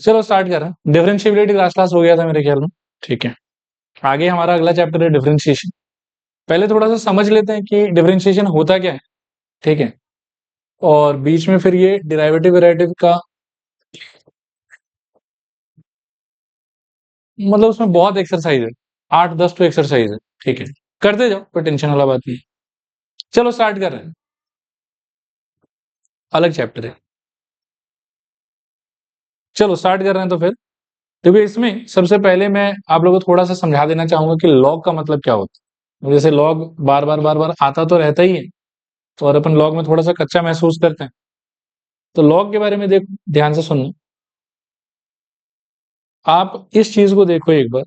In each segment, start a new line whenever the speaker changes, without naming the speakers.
चलो स्टार्ट कर रहे हैं। डिफरेंशिएबिलिटी क्लास क्लास हो गया था मेरे ख्याल में। ठीक है, आगे हमारा अगला चैप्टर है डिफरेंशिएशन। पहले थोड़ा सा समझ लेते हैं कि डिफरेंशिएशन होता क्या है। ठीक है, और बीच में फिर ये डिराइवेटिव वेराइटिव का मतलब उसमें बहुत एक्सरसाइज है, 8-10 तो एक्सरसाइज है। ठीक है, करते जाओ, कोई टेंशन वाला बात नहीं। चलो स्टार्ट कर रहे हैं, अलग चैप्टर है। चलो स्टार्ट कर रहे हैं तो फिर देखो, इसमें सबसे पहले मैं आप लोगों को थोड़ा सा समझा देना चाहूंगा कि लॉग का मतलब क्या होता है। जैसे लॉग बार बार आता तो रहता ही है, तो और अपन लॉग में थोड़ा सा कच्चा महसूस करते हैं। तो लॉग के बारे में देख, ध्यान से सुनना। आप इस चीज को देखो एक बार,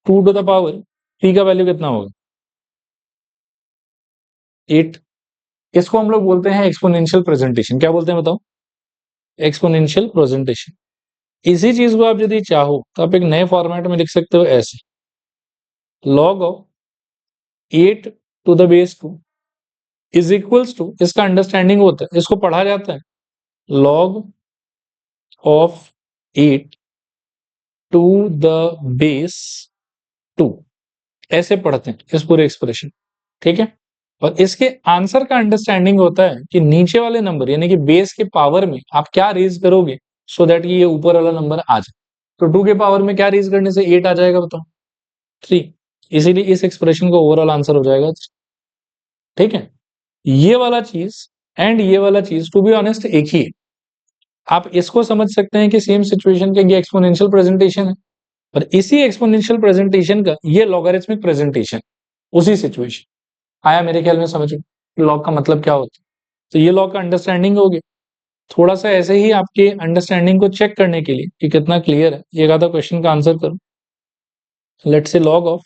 2 टू द पावर टी का वैल्यू कितना होगा? 8। इसको हम लोग बोलते हैं एक्सपोनेंशियल प्रेजेंटेशन। क्या बोलते हैं बताओ? Exponential presentation. इसी चीज को आप यदि चाहो तो आप एक नए फॉर्मेट में लिख सकते हो ऐसे, log of 8 to the base 2 is equals to, इसका अंडरस्टैंडिंग होता है, इसको पढ़ा जाता है log of 8 to the base 2, ऐसे पढ़ते हैं इस पूरे एक्सप्रेशन। ठीक है, और इसके आंसर का अंडरस्टैंडिंग होता है कि नीचे वाले नंबर यानी कि बेस के पावर में आप क्या रेज करोगे सो दैट ये ऊपर वाला नंबर आ जाए। तो 2 के पावर में क्या रेज करने से 8 आ जाएगा बताओ? 3। इसीलिए इस एक्सप्रेशन का ओवरऑल आंसर हो जाएगा 3। ठीक है, ये वाला चीज एंड ये वाला चीज टू बी ऑनेस्ट एक ही है। आप इसको समझ सकते हैं कि सेम सिचुएशन के ये एक्सपोनेंशियल प्रेजेंटेशन है, और इसी एक्सपोनेंशियल प्रेजेंटेशन का ये लॉगरिथमिक प्रेजेंटेशन, उसी सिचुएशन। आया मेरे ख्याल में समझ में लॉग का मतलब क्या होता है? तो ये लॉग का अंडरस्टैंडिंग हो गया। थोड़ा सा ऐसे ही आपके अंडरस्टैंडिंग को चेक करने के लिए कि कितना क्लियर है, एक आधा क्वेश्चन का आंसर करो। Let's say log of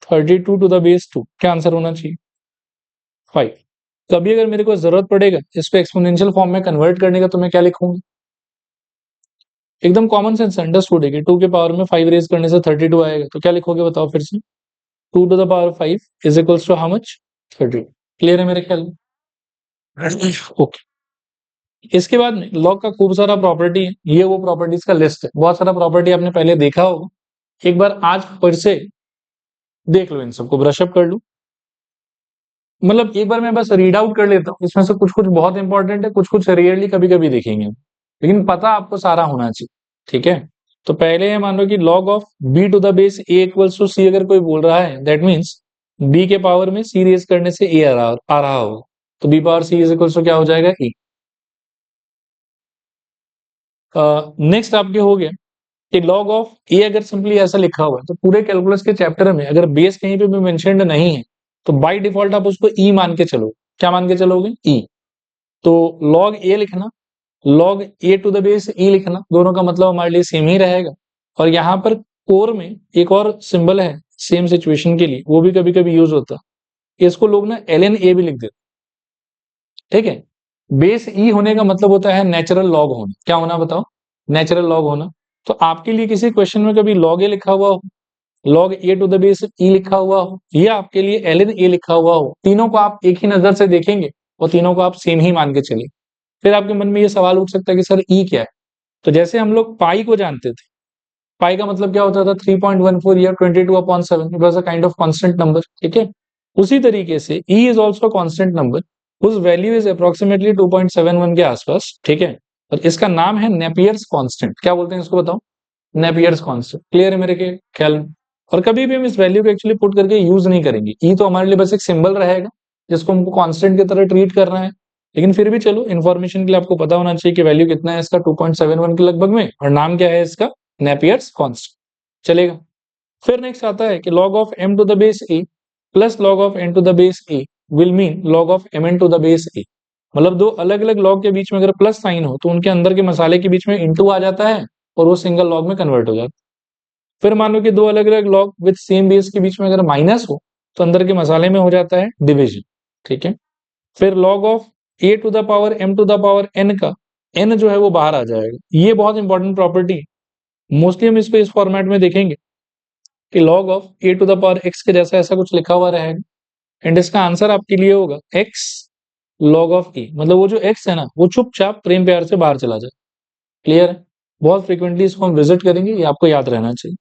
32 to the base 2, क्या आंसर होना चाहिए? 5। कभी अगर मेरे को जरूरत पड़ेगा इसको एक्सपोनेंशियल फॉर्म में कन्वर्ट करने का, तो मैं क्या लिखूंगा? एकदम कॉमन सेंस अंडरस्टूड है कि 2 के पावर में 5 रेज करने से 32 आएगा, तो क्या लिखोगे बताओ फिर से? 2 to the power 5 is equals to how much? 30। Clear है मेरे ख्याल में? ओके। इसके बाद में लॉग का खूब सारा प्रॉपर्टी है, ये वो प्रॉपर्टीज का लिस्ट है। बहुत सारा प्रॉपर्टी आपने पहले देखा होगा, एक बार आज फिर से देख लो, इन सबको ब्रश अप कर लो। मतलब एक बार मैं बस रीड आउट कर लेता हूँ, इसमें से कुछ कुछ बहुत इंपॉर्टेंट है, कुछ कुछ रेयरली कभी कभी देखेंगे, लेकिन पता आपको सारा होना चाहिए। ठीक है, तो पहले मान लो कि log of b to the base a equals to c अगर कोई बोल रहा है, दैट मींस b के पावर में c रेज करने से a आ रहा होगा, तो b power c is equals to क्या हो जाएगा? a। नेक्स्ट आपके हो गया कि log ऑफ a अगर सिंपली ऐसा लिखा हुआ है, तो पूरे कैलकुलस के चैप्टर में अगर बेस कहीं पे भी मेंशन्ड नहीं है, तो बाय डिफॉल्ट आप उसको e मान के चलो। क्या मान के चलोगे? e। तो log a लिखना, log a to the base e लिखना, दोनों का मतलब हमारे लिए सेम ही रहेगा। और यहाँ पर कोर में एक और सिंबल है सेम सिचुएशन के लिए, वो भी कभी कभी यूज होता है, इसको लोग ना ln a भी लिख देते। ठीक है, बेस e होने का मतलब होता है नेचुरल लॉग होना। क्या होना बताओ? नेचुरल लॉग होना। तो आपके लिए किसी क्वेश्चन में कभी log a लिखा हुआ हो, log a to the base e लिखा हुआ हो, या आपके लिए ln a लिखा हुआ हो, तीनों को आप एक ही नजर से देखेंगे और तीनों को आप सेम ही मान के चलिए। फिर आपके मन में ये सवाल उठ सकता है कि सर ई क्या है? तो जैसे हम लोग पाई को जानते थे, पाई का मतलब क्या होता था? 3.14 या 22/7, it was a kind of constant number. ठीक है, उसी तरीके से E is also constant number whose value is approximately 2.71 के आसपास। ठीक है, और इसका नाम है नेपियर्स कांस्टेंट। क्या बोलते हैं इसको बताओ? Napier's constant. क्लियर है मेरे के ख्याल में? और कभी भी हम इस वैल्यू को एक्चुअली पुट करके यूज नहीं करेंगे, ई तो हमारे लिए बस एक सिंबल रहेगा जिसको हमको कांस्टेंट की तरह ट्रीट करना है। लेकिन फिर भी चलो, इन्फॉर्मेशन के लिए आपको पता होना चाहिए कि वैल्यू कितना है इसका, 2.71 के लगभग में, और नाम क्या है इसका? Napier's constant. चलेगा। फिर नेक्स्ट आता है कि log of m to the base a plus log of n to the base a will mean log of mn to the base a। मतलब दो अलग अलग log के बीच में अगर प्लस साइन हो, तो उनके अंदर के मसाले के बीच में इंटू आ जाता है और वो सिंगल log में कन्वर्ट हो जाता है। फिर मान लो कि दो अलग अलग log विद सेम बेस के बीच में अगर माइनस हो, तो अंदर के मसाले में हो जाता है डिविजन। ठीक है, फिर log of a to the power m to the power n का n जो है वो बाहर आ जाएगा। ये बहुत इंपॉर्टेंट प्रॉपर्टी है, मोस्टली हम इसको इस फॉर्मेट में देखेंगे कि log of a to the power x के जैसा ऐसा कुछ लिखा हुआ रहेगा, एंड इसका आंसर आपके लिए होगा x log ऑफ a। मतलब वो जो x है ना, वो चुपचाप प्रेम प्यार से बाहर चला जाए। क्लियर है? बहुत फ्रीक्वेंटली इसको हम विजिट करेंगे, ये आपको याद रहना चाहिए।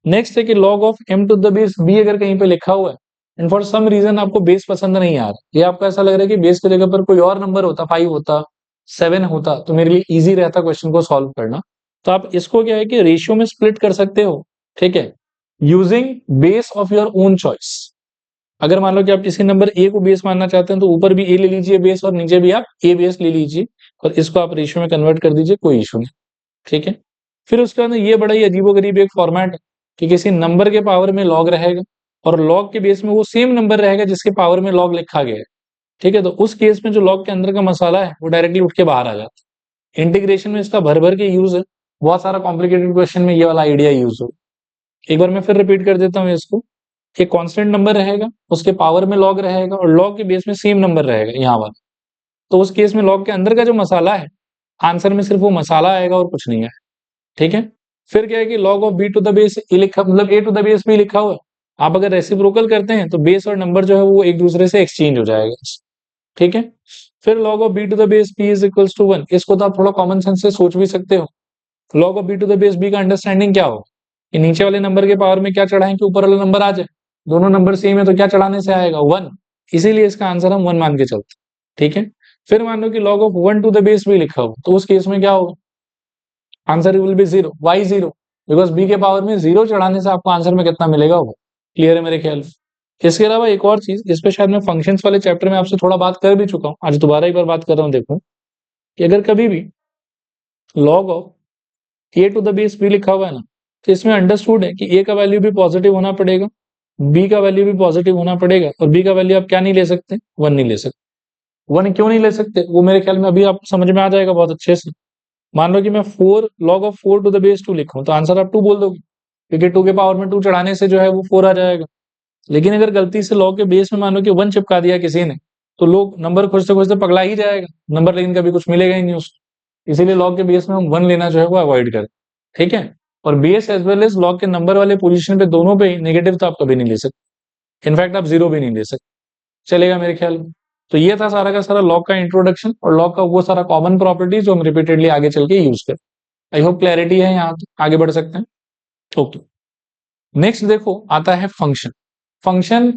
नेक्स्ट है कि log of m to the base b अगर कहीं पे लिखा हुआ है एंड फॉर सम रीजन आपको बेस पसंद नहीं आ रहा, ये आपको ऐसा लग रहा है कि बेस की जगह पर कोई और नंबर होता, 5 होता, 7 होता, तो मेरे लिए इजी रहता क्वेश्चन को सॉल्व करना। तो आप इसको क्या है कि रेशियो में स्प्लिट कर सकते हो, ठीक है, using base of your own choice. अगर मान लो कि आप किसी नंबर ए को बेस मानना चाहते हैं तो ऊपर भी ए ले लीजिए बेस और नीचे भी आप ए बेस ले लीजिए और इसको आप रेशियो में कन्वर्ट कर दीजिए, कोई इशू नहीं, ठीक है। फिर उसके बाद ये बड़ा ही अजीबोगरीब एक फॉर्मेट है कि किसी नंबर के पावर में लॉग रहेगा और लॉग के बेस में वो सेम नंबर रहेगा जिसके पावर में लॉग लिखा गया है, ठीक है। तो उस केस में जो लॉग के अंदर का मसाला है वो डायरेक्टली उठ के बाहर आ जाता है। इंटीग्रेशन में इसका भर भर के यूज है, बहुत सारा कॉम्प्लिकेटेड क्वेश्चन में ये वाला आइडिया यूज हो। एक बार मैं फिर रिपीट कर देता हूँ इसको, एक कांस्टेंट नंबर रहेगा, उसके पावर में लॉग रहेगा और लॉग के बेस में सेम नंबर रहेगा यहाँ वाला। तो उस केस में लॉग के अंदर का जो मसाला है, आंसर में सिर्फ वो मसाला आएगा और कुछ नहीं है, ठीक है। फिर क्या है कि log of b to the base a लिखा, मतलब a to the base b लिखा हुआ है, आप अगर रेसिप्रोकल करते हैं तो बेस और नंबर जो है वो एक दूसरे से एक्सचेंज हो जाएगा, ठीक है। फिर log of b to the base b is equals to 1, इसको तो आप थोड़ा कॉमन सेंस से सोच भी सकते हो। log of b to the base b का अंडरस्टैंडिंग क्या हो कि नीचे वाले नंबर के पावर में क्या चढ़ाएं कि ऊपर वाला नंबर आ जाए, दोनों नंबर सेम है तो क्या चढ़ाने से आएगा, 1, इसीलिए इसका आंसर हम 1 मान के चलते, ठीक है। फिर मान लो कि log of 1 to the base b लिखा हो तो उस केस में क्या होगा, answer will be 0, why 0, because B के पावर में 0 चढ़ाने से आपको आंसर में कितना मिलेगा वो क्लियर है मेरे ख्याल में। इसके अलावा एक और चीज, इस पे शायद मैं फंक्शंस वाले चैप्टर में आपसे थोड़ा बात कर भी चुका हूँ, आज दोबारा एक बार बात कर रहा हूँ। देखो कि अगर कभी भी log of A to the base B लिखा हुआ है ना, तो इसमें अंडरस्टूड है कि ए का वैल्यू भी पॉजिटिव होना पड़ेगा, बी का वैल्यू भी पॉजिटिव होना पड़ेगा और बी का वैल्यू आप क्या नहीं ले सकते, 1 नहीं ले सकते। 1 क्यों नहीं ले सकते वो मेरे ख्याल में अभी आप समझ में आ जाएगा बहुत अच्छे से। मान लो कि मैं 4 log of 4 to the base 2 लिखूं तो आंसर आप 2 बोल दोगे, क्योंकि 2 के पावर में 2 चढ़ाने से जो है वो 4 आ जाएगा। लेकिन अगर गलती से log के बेस में मान लो कि 1 चिपका दिया किसी ने, तो लोग नंबर खोजते खोजते पगला ही जाएगा नंबर, लेकिन कभी कुछ मिलेगा ही नहीं उसको। इसीलिए log के बेस में हम 1 लेना जो है वो अवॉइड करें, ठीक है। और base as well as log के नंबर वाले पोजीशन पे दोनों पे नेगेटिव तो आप कभी नहीं ले सकते, इनफैक्ट आप 0 भी नहीं ले सकते, चलेगा मेरे ख्याल में। तो ये था सारा का सारा लॉग का इंट्रोडक्शन और लॉग का वो सारा कॉमन प्रॉपर्टीज जो हम रिपीटेडली आगे चल के यूज करें। आई होप क्लैरिटी है, यहाँ आगे बढ़ सकते हैं, ओके। नेक्स्ट देखो आता है फंक्शन। फंक्शन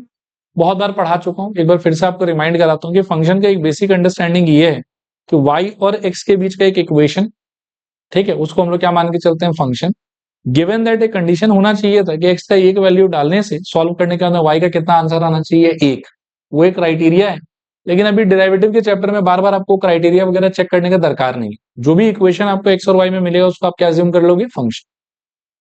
बहुत बार पढ़ा चुका हूं, एक बार फिर से आपको रिमाइंड कराता हूं कि फंक्शन का एक बेसिक अंडरस्टैंडिंग ये है कि y और x के बीच का एक इक्वेशन, ठीक है, उसको हम लोग क्या मान के चलते हैं, फंक्शन। गिवन दैट एक कंडीशन होना चाहिए था कि x का एक वैल्यू डालने से सॉल्व करने के बाद y का कितना आंसर आना चाहिए, 1, वो एक क्राइटेरिया है। लेकिन अभी डेरिवेटिव के चैप्टर में बार बार आपको क्राइटेरिया वगैरह चेक करने का दरकार नहीं है, जो भी इक्वेशन आपको x और y में मिलेगा उसको आप क्या अज्यूम कर लोगे, फंक्शन।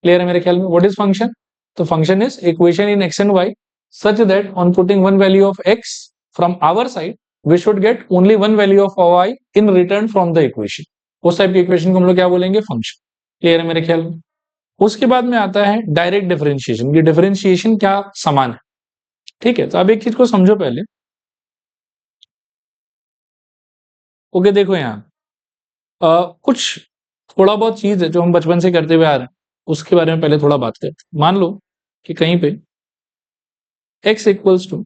क्लियर है मेरे ख्याल में। व्हाट इज फंक्शन, तो function is equation in x and y such that on putting one value of x from our side we should get only one value of y in return from the equation, उस type की equation को हम लोग क्या बोलेंगे, function. Clear है मेरे ख्याल में। उसके बाद में आता है डायरेक्ट डिफरेंशिएशन, ये डिफरेंशिएशन क्या समान है, ठीक है। तो अब एक चीज को समझो पहले, ओके। देखो यहाँ कुछ थोड़ा बहुत चीज है जो हम बचपन से करते हुए आ रहे हैं, उसके बारे में पहले थोड़ा बात करते हैं। मान लो कि कहीं पे x इक्वल्स टू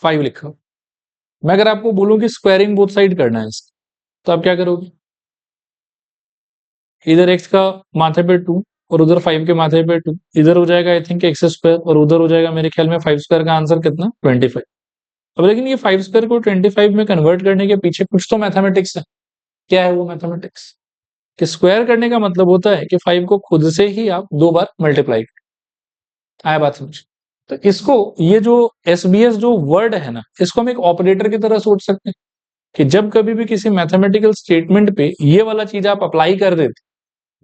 5 लिखा, मैं अगर आपको बोलूं कि स्क्वायरिंग बोथ साइड करना है इसका, तो आप क्या करोगे, इधर x का माथे पे 2 और उधर 5 के माथे पे 2, इधर हो जाएगा आई थिंक x स्क्वायर और उधर हो जाएगा मेरे ख्याल में 5 स्क्वायर का आंसर कितना, 25। अब लेकिन ये 5 स्क्वायर को 25 में कन्वर्ट करने के पीछे कुछ तो मैथमेटिक्स है। क्या है वो मैथमेटिक्स, कि स्क्वायर करने का मतलब होता है कि 5 को खुद से ही आप 2 बार मल्टीप्लाई करें। आया बात समझ। तो इसको, ये जो एसबीएस जो वर्ड है ना, इसको हम एक ऑपरेटर की तरह सोच सकते हैं कि जब कभी भी किसी मैथमेटिकल स्टेटमेंट पे ये वाला चीज आप अप्लाई कर देते,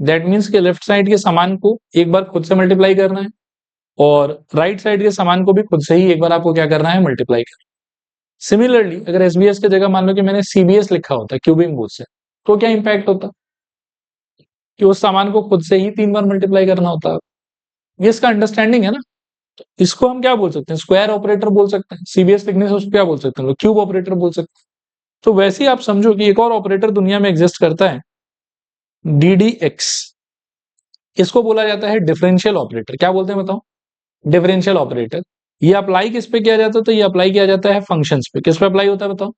दैट मीन्स कि लेफ्ट साइड के समान को एक बार खुद से मल्टीप्लाई करना है और राइट साइड के समान को भी खुद से ही एक बार आपको क्या करना है, मल्टीप्लाई करना है। सिमिलरली अगर एसबीएस की जगह मान लो कि मैंने सीबीएस लिखा होता क्यूबिंग बोथ से, तो क्या इंपैक्ट होता कि उस सामान को खुद से ही 3 बार मल्टीप्लाई करना होता। ये इसका अंडरस्टैंडिंग है ना। तो इसको हम क्या बोल सकते हैं, स्क्वायर ऑपरेटर बोल सकते हैं। सीबीएस लिखने से उसको क्या बोल सकते हैं, क्यूब ऑपरेटर बोल सकते हैं। तो वैसे ही आप समझो कि एक और ऑपरेटर दुनिया में एग्जिस्ट करता है, डीडीएक्स। इसको बोला जाता है डिफरेंशियल ऑपरेटर। क्या बोलते हैं बताओ, डिफरेंशियल ऑपरेटर। ये अप्लाई किस पे किया जाता है, तो ये अप्लाई किया जाता है फंक्शंस पे। किस पे अप्लाई होता है बताओ,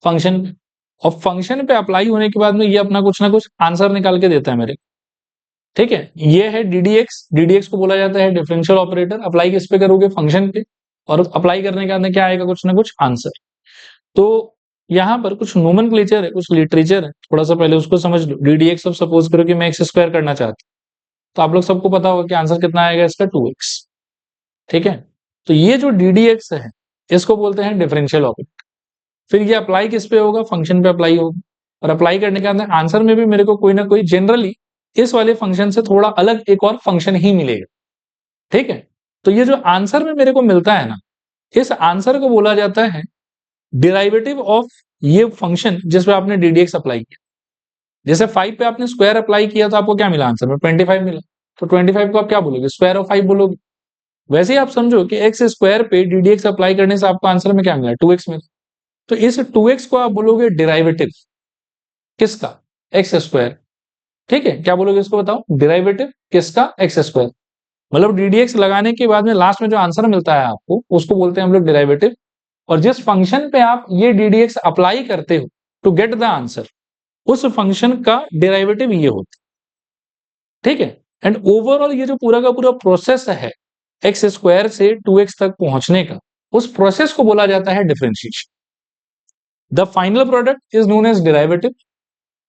फंक्शन पे। और फंक्शन पे अप्लाई होने के बाद में ये अपना कुछ ना कुछ आंसर निकाल के देता है मेरे। ठीक है, ये है डीडीएक्स को बोला जाता है डिफरेंशियल ऑपरेटर। अप्लाई किस पे करोगे? फंक्शन पे। और अप्लाई करने के बाद क्या आएगा? कुछ ना कुछ आंसर। तो यहाँ पर कुछ नोमेनक्लेचर है, कुछ लिटरेचर है, थोड़ा सा पहले उसको समझ लो। डीडीएक्स अब सपोज करो कि मैं एक्स स्क्वायर करना चाहता हूं, तो आप लोग सबको पता होगा कि आंसर कितना आएगा इसका? 2x। ठीक है, तो ये जो डीडीएक्स है इसको बोलते हैं डिफरेंशियल ऑपरेटर। फिर ये अप्लाई किस पे होगा? फंक्शन पे अप्लाई होगा। और अप्लाई करने के बाद आंसर में भी मेरे को कोई ना कोई जनरली इस वाले फंक्शन से थोड़ा अलग एक और फंक्शन ही मिलेगा। ठीक है, तो ये जो आंसर में मेरे को मिलता है ना, इस आंसर को बोला जाता है डिराइवेटिव ऑफ ये फंक्शन जिस पे आपने डीडीएक्स अप्लाई किया। जैसे 5 पे आपने स्क्वायर अप्लाई किया तो आपको क्या मिला? आंसर में 25 मिला। तो 25 को आप क्या बोलोगे? स्क्वायर ऑफ 5 बोलोगे। वैसे ही आप समझो कि एक्स स्क्वायर पे डीडीएक्स अप्लाई करने से आपको आंसर में क्या मिला? 2x मिला। तो इस 2x को आप बोलोगे डिराइवेटिव किसका? X square. ठीक है, क्या बोलोगे इसको? बताओ, डिराइवेटिव किसका? X square. मतलब डीडीएक्स लगाने के बाद में लास्ट में जो आंसर मिलता है आपको उसको बोलते हैं हम लोग डिराइवेटिव। और जिस फंक्शन पे आप ये डीडीएक्स अप्लाई करते हो टू गेट द आंसर, उस फंक्शन का डेरिवेटिव ये होता है। ठीक है, एंड ओवरऑल ये जो पूरा का पूरा प्रोसेस है एक्स स्क्वायर से 2x तक पहुंचने का, उस प्रोसेस को बोला जाता है differentiation. The final product is known as derivative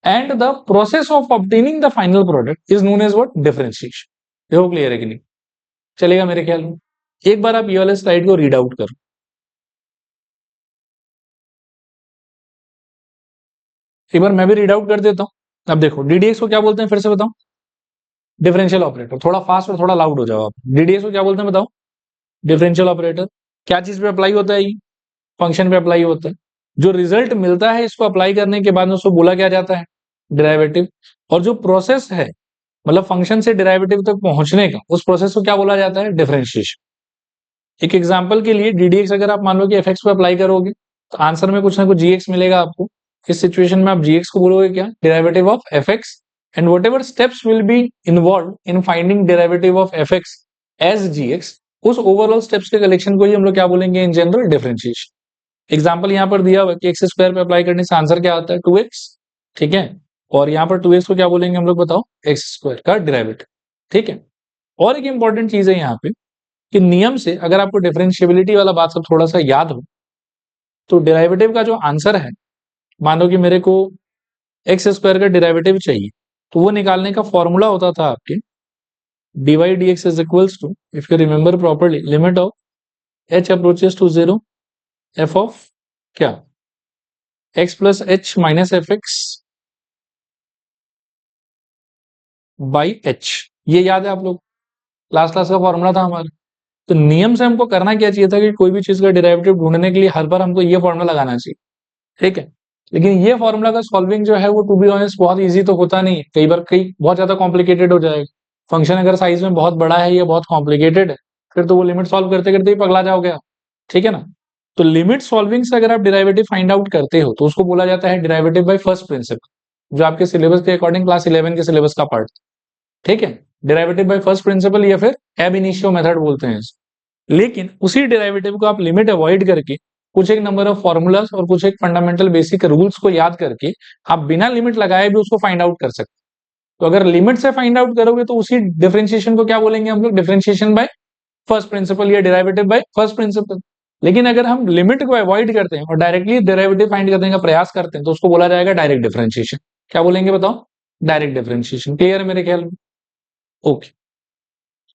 and the process of obtaining the final product is known as what? Differentiation. देखो क्लियर है कि नहीं? चलेगा मेरे ख्याल में। एक बार आप ये वाले स्लाइड को रीड आउट करो। एक बार मैं भी रीड आउट कर देता हूं। अब देखो डीडीएक्स को क्या बोलते हैं, फिर से बताओ। Differential operator. थोड़ा फास्ट और थोड़ा लाउड हो जाओ आप। डीडीएक्स को क्या बोलते हैं बताओ? Differential operator. क्या चीज पे अप्लाई होता है? ये फंक्शन पे अप्लाई होता है। जो रिजल्ट मिलता है इसको अप्लाई करने के बाद में उसको बोला क्या जाता है? डेरिवेटिव। और जो प्रोसेस है मतलब फंक्शन से डेरिवेटिव तक पहुंचने का, उस प्रोसेस को क्या बोला जाता है? डिफरेंशिएशन। एक एग्जांपल के लिए डीडीएक्स अगर आप मान लो कि एफएक्स पे अप्लाई करोगे तो आंसर में कुछ ना कुछ जीएक्स मिलेगा आपको। इस सिचुएशन में आप जीएक्स को बोलोगे क्या? Derivative of F X. And whatever steps will be involve in finding derivative of F X as G X, उस ओवरऑल स्टेप्स के कलेक्शन को ही हम लोग क्या बोलेंगे इन जनरल? डिफरेंशिएशन। एग्जांपल यहाँ पर दिया हुआ कि एक्स स्क्वायर पे अप्लाई करने से आंसर क्या आता है? 2x। ठीक है, और यहाँ पर 2x को क्या बोलेंगे हम लोग? बताओ, एक्स स्क्वायर का डेरिवेटिव। ठीक है, और एक इंपॉर्टेंट चीज है यहाँ पे कि नियम से अगर आपको डिफरेंशिएबिलिटी वाला बात सब थोड़ा सा याद हो तो डेरिवेटिव का जो आंसर है, मान लो कि मेरे को एक्स स्क्वायर का डेरिवेटिव चाहिए, तो वो निकालने का फॉर्मूला होता था आपके dy dx is equals to, if you remember properly, limit of h approaches to 0 f of क्या? x plus h minus F X by h। ये याद है आप लोग? लास्ट क्लास का फॉर्मूला था हमारा। तो नियम से हमको करना क्या चाहिए था कि कोई भी चीज का डेरिवेटिव ढूंढने के लिए हर बार हमको ये फॉर्मूला लगाना चाहिए। ठीक है, लेकिन ये फॉर्मूला का सॉल्विंग जो है वो टू बी ऑनेस्ट बहुत इजी तो होता नहीं है। कई बार बहुत ज्यादा कॉम्प्लिकेटेड हो जाएगा। फंक्शन अगर साइज में बहुत बड़ा है या बहुत कॉम्प्लिकेटेड है, फिर तो वो लिमिट सॉल्व करते करते ही पगला जाओगे आप। ठीक है ना? तो लिमिट सॉल्विंग से अगर आप डेरिवेटिव फाइंड आउट करते हो तो उसको बोला जाता है डेरिवेटिव बाय फर्स्ट प्रिंसिपल, जो आपके सिलेबस के अकॉर्डिंग क्लास 11 के सिलेबस का पार्ट। ठीक है, डेरिवेटिव बाय फर्स्ट प्रिंसिपल या फिर एब इनिशियो मेथड बोलते हैं। लेकिन उसी डेरिवेटिव को आप लिमिट अवॉइड करके कुछ एक नंबर ऑफ फॉर्मूलाज और कुछ एक फंडामेंटल बेसिक रूल्स को याद करके आप बिना लिमिट लगाए भी उसको फाइंड आउट कर सकते। तो अगर लिमिट से फाइंड आउट करोगे तो उसी डिफरेंशिएशन को क्या बोलेंगे हम लोग? डिफरेंशिएशन बाय फर्स्ट प्रिंसिपल या डेरिवेटिव बाय फर्स्ट प्रिंसिपल। लेकिन अगर हम लिमिट को अवॉइड करते हैं और डायरेक्टली डेरिवेटिव फाइंड करने का प्रयास करते हैं तो उसको बोला जाएगा डायरेक्ट डिफरेंशिएशन। क्या बोलेंगे बताओ? Direct differentiation. क्लियर है मेरे ख्याल में? ओके,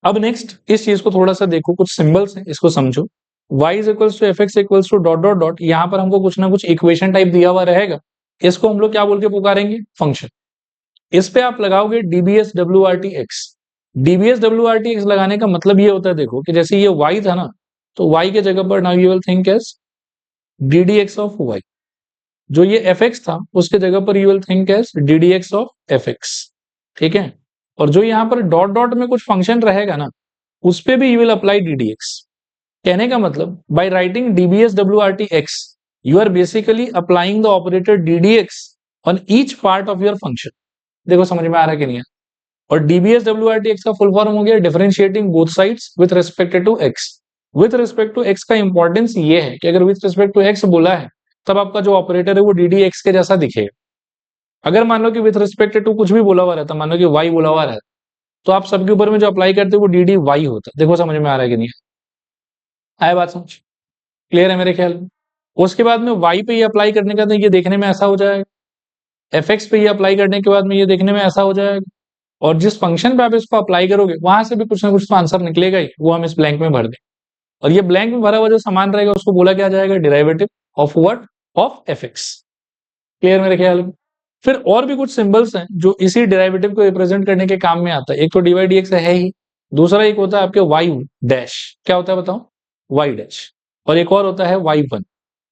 अब नेक्स्ट इस चीज को थोड़ा सा देखो, कुछ सिंबल्स हैं इसको समझो। y is equals to F x equals to dot dot dot, यहाँ पर हमको कुछ ना कुछ इक्वेशन टाइप दिया हुआ रहेगा। इसको हम लोग क्या बोल के पुकारेंगे? फंक्शन। इस पे आप लगाओगे DBS W R T x. DBS W R T x लगाने का मतलब ये होता है, देखो कि जैसे ये y था ना, तो y के जगह पर now you will think as D D x of y। जो ये एफ एक्स था उसके जगह पर you will think as D D x of F X. ठीक है, और जो यहाँ पर डॉट डॉट में कुछ फंक्शन रहेगा ना, उस पे भी यू विल अप्लाई डीडीएक्स। कहने का मतलब by writing D B S W R T X you are basically applying the operator D D X on each part of your function. देखो समझ में आ रहा है कि नहीं? और D B S W R T X का फुल फॉर्म हो गया differentiating both sides with respect to X. With respect to X का इंपॉर्टेंस ये है कि अगर विथ रिस्पेक्ट टू एक्स बोला है तब आपका जो ऑपरेटर है वो डी डी एक्स के जैसा दिखेगा। अगर मान लो कि विथ रिस्पेक्ट टू कुछ भी बोला हुआ रहता, मान लो कि वाई बोला हुआ रहता, तो आप सबके ऊपर में जो अप्लाई करते हो वो डी डी वाई होता। देखो समझ में आ रहा है कि नहीं आया बात समझ? क्लियर है मेरे ख्याल में? उसके बाद में वाई पे ये अप्लाई करने का तो ये देखने में ऐसा हो जाएगा, एफ एक्स पे ये अप्लाई करने के बाद में ये देखने में ऐसा हो जाएगा, और जिस फंक्शन पे आप इसको अप्लाई करोगे वहां से भी कुछ ना कुछ तो आंसर निकलेगा ही, वो हम इस ब्लैंक में भर दें। और ये ब्लैंक में भरा हुआ जो सामान रहेगा उसको बोला क्या जाएगा? Derivative of what? Of F x. Clear मेरे ख्याल में? फिर और भी कुछ सिंबल्स हैं जो इसी डेरिवेटिव को रिप्रेजेंट करने के काम में आता है। एक तो डी वाई डी एक्स है ही, दूसरा एक होता है आपके वाई डैश। क्या होता है बताओ? Y dash. और एक और होता है वाई वन।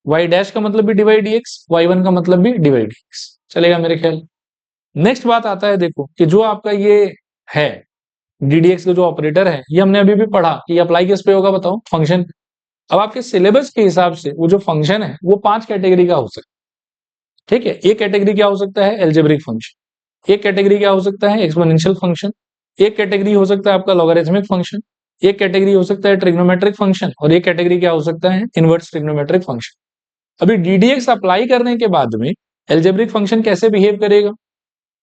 वाई डैश का मतलब भी divide D X, Y one का मतलब भी डिवाइड डी एक्स। चलेगा मेरे ख्याल? नेक्स्ट बात आता है, देखो कि जो आपका ये है ddx का जो ऑपरेटर है, ये हमने अभी भी पढ़ा कि अप्लाई किस पे होगा बताओ? फंक्शन। अब आपके सिलेबस के हिसाब से वो जो फंक्शन है वो 5 कैटेगरी का हो सकता है। ठीक है, एक कैटेगरी क्या हो सकता है? Algebraic function. एक कैटेगरी क्या हो सकता है? Exponential function. एक कैटेगरी हो सकता है आपका लॉगरिथमिक फंक्शन। एक कैटेगरी हो सकता है ट्रिग्नोमेट्रिक फंक्शन, और एक कैटेगरी क्या हो सकता है? Inverse trigonometric function. अभी ddx अप्लाई करने के बाद में एल्जेब्रिक फंक्शन कैसे बिहेव करेगा,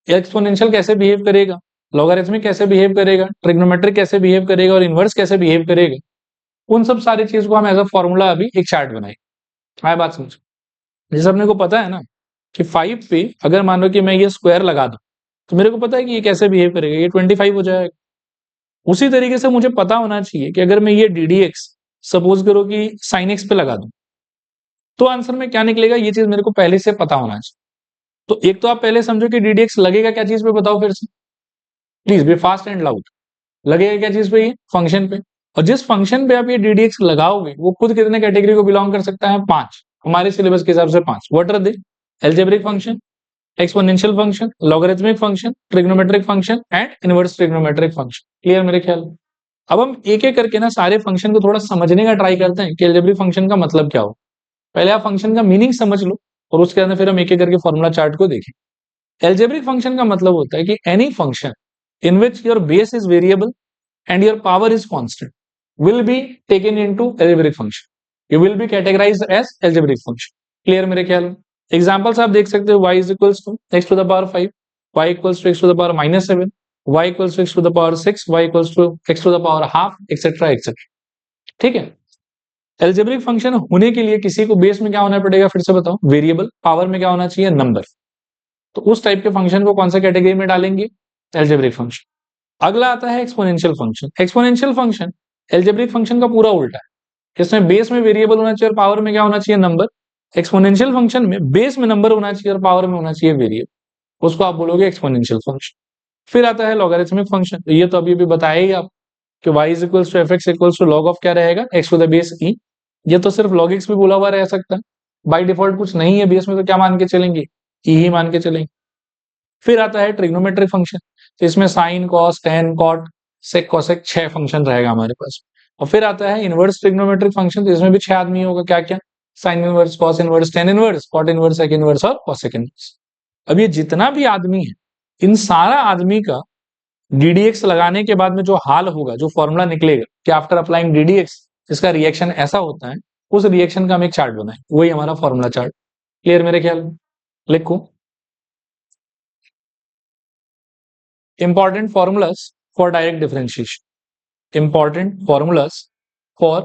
एक्सपोनेंशियल कैसे बिहेव करेगा, लॉगरिथमिक कैसे बिहेव करेगा, ट्रिग्नोमेट्रिक कैसे बिहेव करेगा, और इनवर्स कैसे बिहेव करेगा, उन सब सारी चीज को हम एज अ फॉर्मूला अभी एक चार्ट बनाएंगे। आया बात समझ? जैसे अपने को पता है ना कि 5 पे अगर मान लो कि मैं ये स्क्वायर लगा दूं, तो मेरे को पता है कि ये कैसे बिहेव करेगा, ये 25 हो जाएगा। उसी तरीके से मुझे पता होना चाहिए कि अगर मैं ये ddx सपोज करो कि साइन एक्स पे लगा दूं, तो आंसर में क्या निकलेगा, ये चीज मेरे को पहले से पता होना चाहिए। तो एक तो आप पहले समझो कि ddx लगेगा क्या चीज पे, बताओ फिर से, please be fast and loud. लगेगा क्या चीज पे? ये फंक्शन पे। और जिस फंक्शन पे आप ये ddx लगाओगे वो खुद कितने कैटेगरी को बिलोंग कर सकता है? 5। हमारे सिलेबस के हिसाब से 5। What are they? Algebraic function, exponential function, logarithmic function, trigonometric function and inverse trigonometric function. Clear मेरे ख्याल में? अब हम एक एक करके ना सारे फंक्शन को थोड़ा समझने का ट्राई करते हैं कि एल्जेब्रिक फंक्शन का मतलब क्या हो। पहले आप फंक्शन का मीनिंग समझ लो, और उसके अंदर फिर हम एक एक करके फॉर्मूला चार्ट को देखें। एल्जेब्रिक फंक्शन का मतलब होता है कि any function in which your base is variable and your power is constant will be taken into algebraic function. You will be categorized as algebraic function. Clear मेरे ख्याल में? Examples आप देख सकते हो, y is equals to x to the power 5, y equals to x to the power minus 7, y equals to x to the power 6, y equals to x to the power half, etc. etc. ठीक है? Algebraic function होने के लिए किसी को base में क्या होना पड़ेगा, फिर से बताओ? वेरिएबल। पावर में क्या होना चाहिए? नंबर। तो उस टाइप के फंक्शन को कौन सा कैटेगरी में डालेंगे? Algebraic function. अगला आता है exponential function. Exponential function algebraic function का पूरा उल्टा है। इसमें बेस में वेरिएबल होना चाहिए और पावर में क्या होना चाहिए? नंबर। एक्सपोनेंशियल फंक्शन में बेस में नंबर होना चाहिए और पावर में होना चाहिए वेरिएबल। उसको आप बोलोगे एक्सपोनेंशियल फंक्शन। फिर आता है लॉगरिथमिक फंक्शन। ये तो अभी बताया ही आप कि y is equals to F x equals to log of क्या रहेगा? x to the base e। ये तो सिर्फ log x भी बोला हुआ रह सकता है, बाय डिफॉल्ट कुछ नहीं है बेस में, तो क्या मान के चलेंगे? e ही मान के चलेंगे। फिर आता है ट्रिग्नोमेट्रिक फंक्शन। तो इसमें साइन, कॉस, टेन, कॉट, सेक, कोसेक 6 फंक्शन रहेगा हमारे पास। और फिर आता है इनवर्स ट्रिग्नोमेट्रिक फंक्शन। तो इसमें भी 6 आदमी होगा। क्या क्या? Sine inverse, cos inverse, tan inverse, cot inverse, sec inverse और कोसेक इनवर्स। अब ये जितना भी आदमी है, इन सारा आदमी का ddx लगाने के बाद में जो हाल होगा, जो फॉर्मूला निकलेगा कि आफ्टर अप्लाइंग ddx इसका रिएक्शन ऐसा होता है, उस रिएक्शन का हम एक चार्ट बनाए, वही हमारा फॉर्मूला चार्ट। क्लियर मेरे ख्याल में? लिखो important formulas for direct differentiation. Important formulas for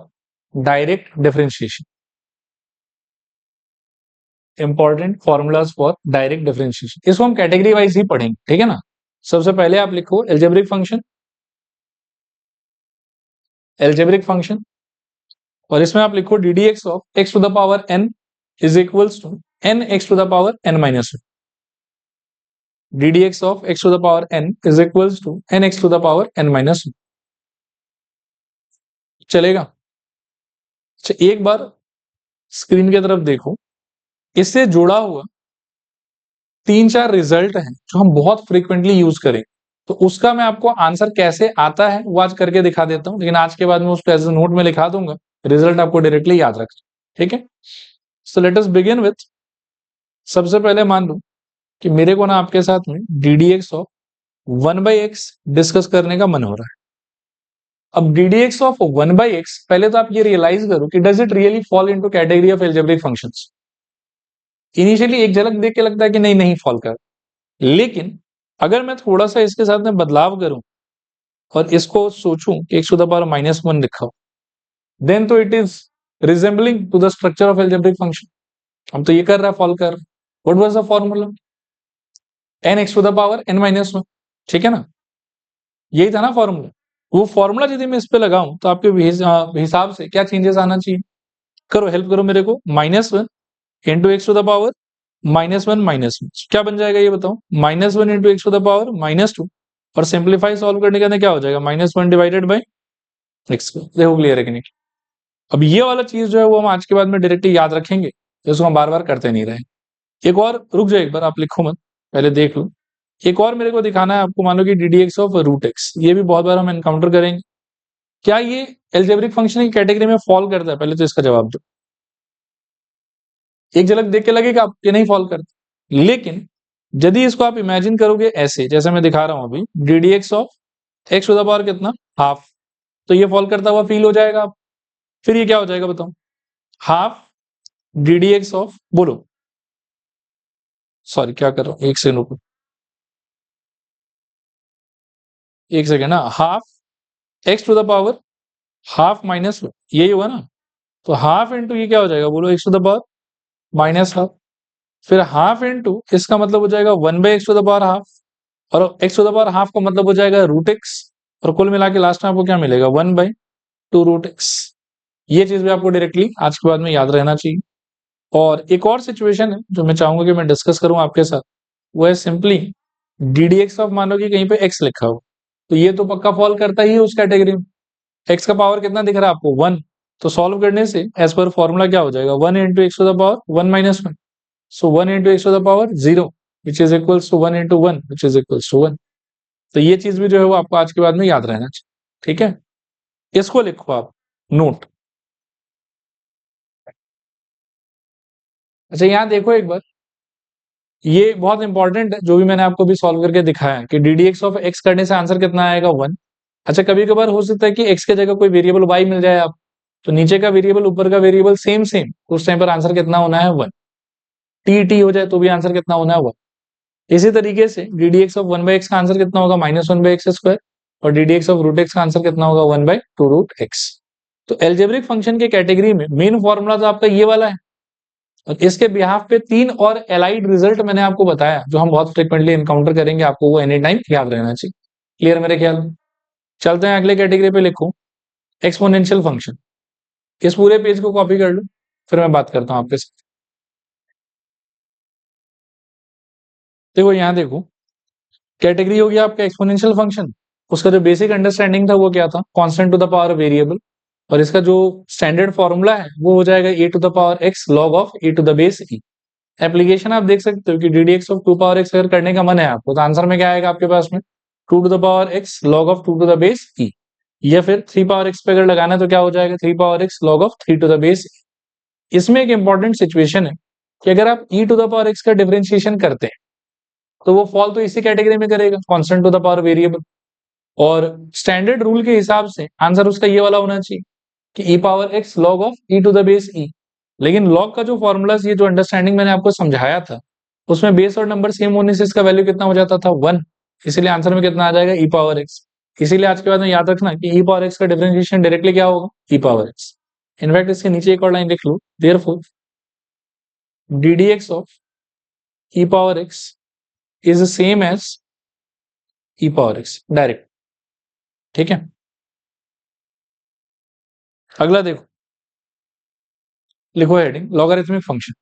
direct differentiation. Important formulas for direct differentiation. इसको हम कैटेगरी वाइज ही पढ़ेंगे, ठीक है ना? सबसे पहले आप लिखो एल्जेब्रिक फंक्शन। एल्जेब्रिक फंक्शन, और इसमें आप लिखो ddx of x to the power n is equals to n x to the power n minus 1। ddx of x to the power n is equals to n x to the power n minus 1। चलेगा? अच्छा, एक बार screen की तरफ देखो। इससे जुड़ा हुआ 3-4 result हैं जो हम बहुत फ्रीक्वेंटली यूज करें, तो उसका मैं आपको आंसर कैसे आता है वो आज करके दिखा देता हूं, लेकिन आज के बाद मैं उसको एज ए नोट में लिखा दूंगा, रिजल्ट आपको डायरेक्टली याद रख। ठीक है, so let us begin with, सबसे पहले मान लो कि मेरे को ना आपके साथ में ddx ऑफ 1/x डिस्कस करने का मन हो रहा है। अब ddx ऑफ 1/x, पहले तो आप ये रियलाइज करो कि does it really fall into category of algebraic functions? Initially एक झलक देख के लगता है कि नहीं नहीं फॉल कर, लेकिन अगर मैं थोड़ा सा इसके साथ में बदलाव करूं और इसको सोचूं कि x टू द पावर -1 लिखा हो, देन तो it is resembling to the structure of algebraic function. हम तो ये कर रहा है फॉल कर, what was the formula, n x to the power n-1, ठीक है ना, यही था ना फॉर्मूला। वो फॉर्मूला यदि मैं इस पे लगाऊं तो आपके हिसाब से क्या चेंजेस आना चाहिए, करो हेल्प करो मेरे को, -1 into X to the power -1 क्या बन जाएगा ये बताओ, -1 into X to the power -2, और सिंप्लीफाई सॉल्व करने के अंदर क्या हो जाएगा, -1 डिवाइडेड बाई एक्स। देखो क्लियर है कि नहीं। अब ये वाला चीज जो है वो हम आज के बाद में डायरेक्टली याद रखेंगे, जिसको हम बार बार करते नहीं रहे। एक और रुक जाओ, एक बार आप लिखो मत, पहले देख लो। एक और मेरे को दिखाना है आपको, मान लो कि D D x of root X, ये भी बहुत बार हम एनकाउंटर करेंगे। क्या ये एल्जेब्रिक फंक्शन की कैटेगरी में फॉल करता है, पहले तो इसका जवाब दो। एक झलक देख के लगेगा आप ये नहीं फॉल करता, लेकिन यदि इसको आप इमेजिन करोगे ऐसे जैसे मैं दिखा रहा हूं अभी, D D x of X to the power कितना, हाफ, तो ये फॉल करता हुआ फील हो जाएगा आप। फिर ये क्या हो जाएगा बताओ, half D D x of, बोलो सॉरी क्या कर रहा हूं, एक सेकंड रुको, एक सेकंड ना, half X to the power half -1, यही हुआ ना, तो हाफ इंटू ये क्या हो जाएगा बोलो, x to the power -half, फिर हाफ इंटू इसका मतलब हो जाएगा 1/x to the power half, और x to the power half का मतलब हो जाएगा रूट एक्स, और कुल मिला के लास्ट में आपको क्या मिलेगा, 1/2 रूट एक्स। ये चीज भी आपको डायरेक्टली आज के बाद में याद रहना चाहिए। और एक और सिचुएशन है जो मैं चाहूंगा कि मैं डिस्कस करूं आपके साथ, वो है simply D D x of, मान लो कि कहीं पे एक्स लिखा हो, तो ये तो पक्का फॉल करता ही है उस कैटेगरी में। एक्स का पावर कितना दिख रहा है आपको, 1, तो सॉल्व करने से एज पर फॉर्मूला क्या हो जाएगा, 1 into X to the power 1-1, so 1 into X to the power 0 which is equals to 1 into 1 which is equals to 1। तो ये चीज भी जो है वो आपको आज के बाद में याद रहना चाहिए, ठीक है। इसको लिखो आप नोट। अच्छा यहाँ देखो एक बार, ये बहुत इंपॉर्टेंट है जो भी मैंने आपको भी सॉल्व करके दिखाया है कि D D x of x करने से आंसर कितना आएगा, 1। अच्छा कभी कभार हो सकता है कि एक्स के जगह कोई वेरिएबल वाई मिल जाए आप, तो नीचे का वेरिएबल ऊपर का वेरिएबल सेम सेम, उस टाइम पर आंसर कितना होना है, 1। टी टी हो जाए तो भी आंसर कितना होना है, 1। इसी तरीके से D D x of 1/x का आंसर कितना होगा, -1/x², और D D x of root X का आंसर कितना होगा, 1/2 रूट एक्स। तो एल्जेब्रिक फंक्शन के कैटेगरी में मेन फॉर्मूला तो आपका ये वाला है, और इसके बिहाफ पे 3 और एलाइड रिजल्ट मैंने आपको बताया जो हम बहुत फ्रिक्वेंटली एनकाउंटर करेंगे, आपको वो एनी टाइम याद रहना चाहिए। क्लियर मेरे ख्याल में। चलते हैं अगले कैटेगरी पे, लिखो एक्सपोनेंशियल फंक्शन। इस पूरे पेज को कॉपी कर लो, फिर मैं बात करता हूं आपके साथ। देखो यहाँ देखो, कैटेगरी हो गया आपका एक्सपोनेंशियल फंक्शन, उसका जो बेसिक अंडरस्टैंडिंग था वो क्या था, constant to the power variable, और इसका जो स्टैंडर्ड फॉर्मूला है वो हो जाएगा a to the power x log of A to the base e. Application आप देख सकते हो कि D D x of 2 power x अगर करने का मन है आपको, तो आंसर में क्या आएगा आपके पास में, 2 to the power x log of 2 to the base e, या फिर 3 पावर एक्स पे अगर लगाना है तो क्या हो जाएगा, 3 power x log of 3 to the base. इसमें एक इंपॉर्टेंट सिचुएशन है कि अगर आप E to the power X का डिफरेंशिएशन करते हैं तो वो फॉल तो इसी कैटेगरी में करेगा, constant to the power variable. और स्टैंडर्ड रूल के हिसाब से आंसर उसका ये वाला होना चाहिए कि e power x log of e to the base e. लेकिन लॉग का जो फॉर्मूला, ये जो अंडरस्टैंडिंग मैंने आपको समझाया था, उसमें बेस और नंबर सेम होने से इसका वैल्यू कितना हो जाता था, 1। इसीलिए आंसर में कितना आ जाएगा, ई पावर एक्स। इसीलिए आज के बाद में याद रखना कि ई पावर एक्स का डिफरेंशिएशन डायरेक्टली क्या होगा, ई पावर एक्स। इनफैक्ट इसके नीचे एक और लाइन लिख लो, therefore d D x of e power x is same as e power x direct, ठीक है। अगला देखो, लिखो heading logarithmic function.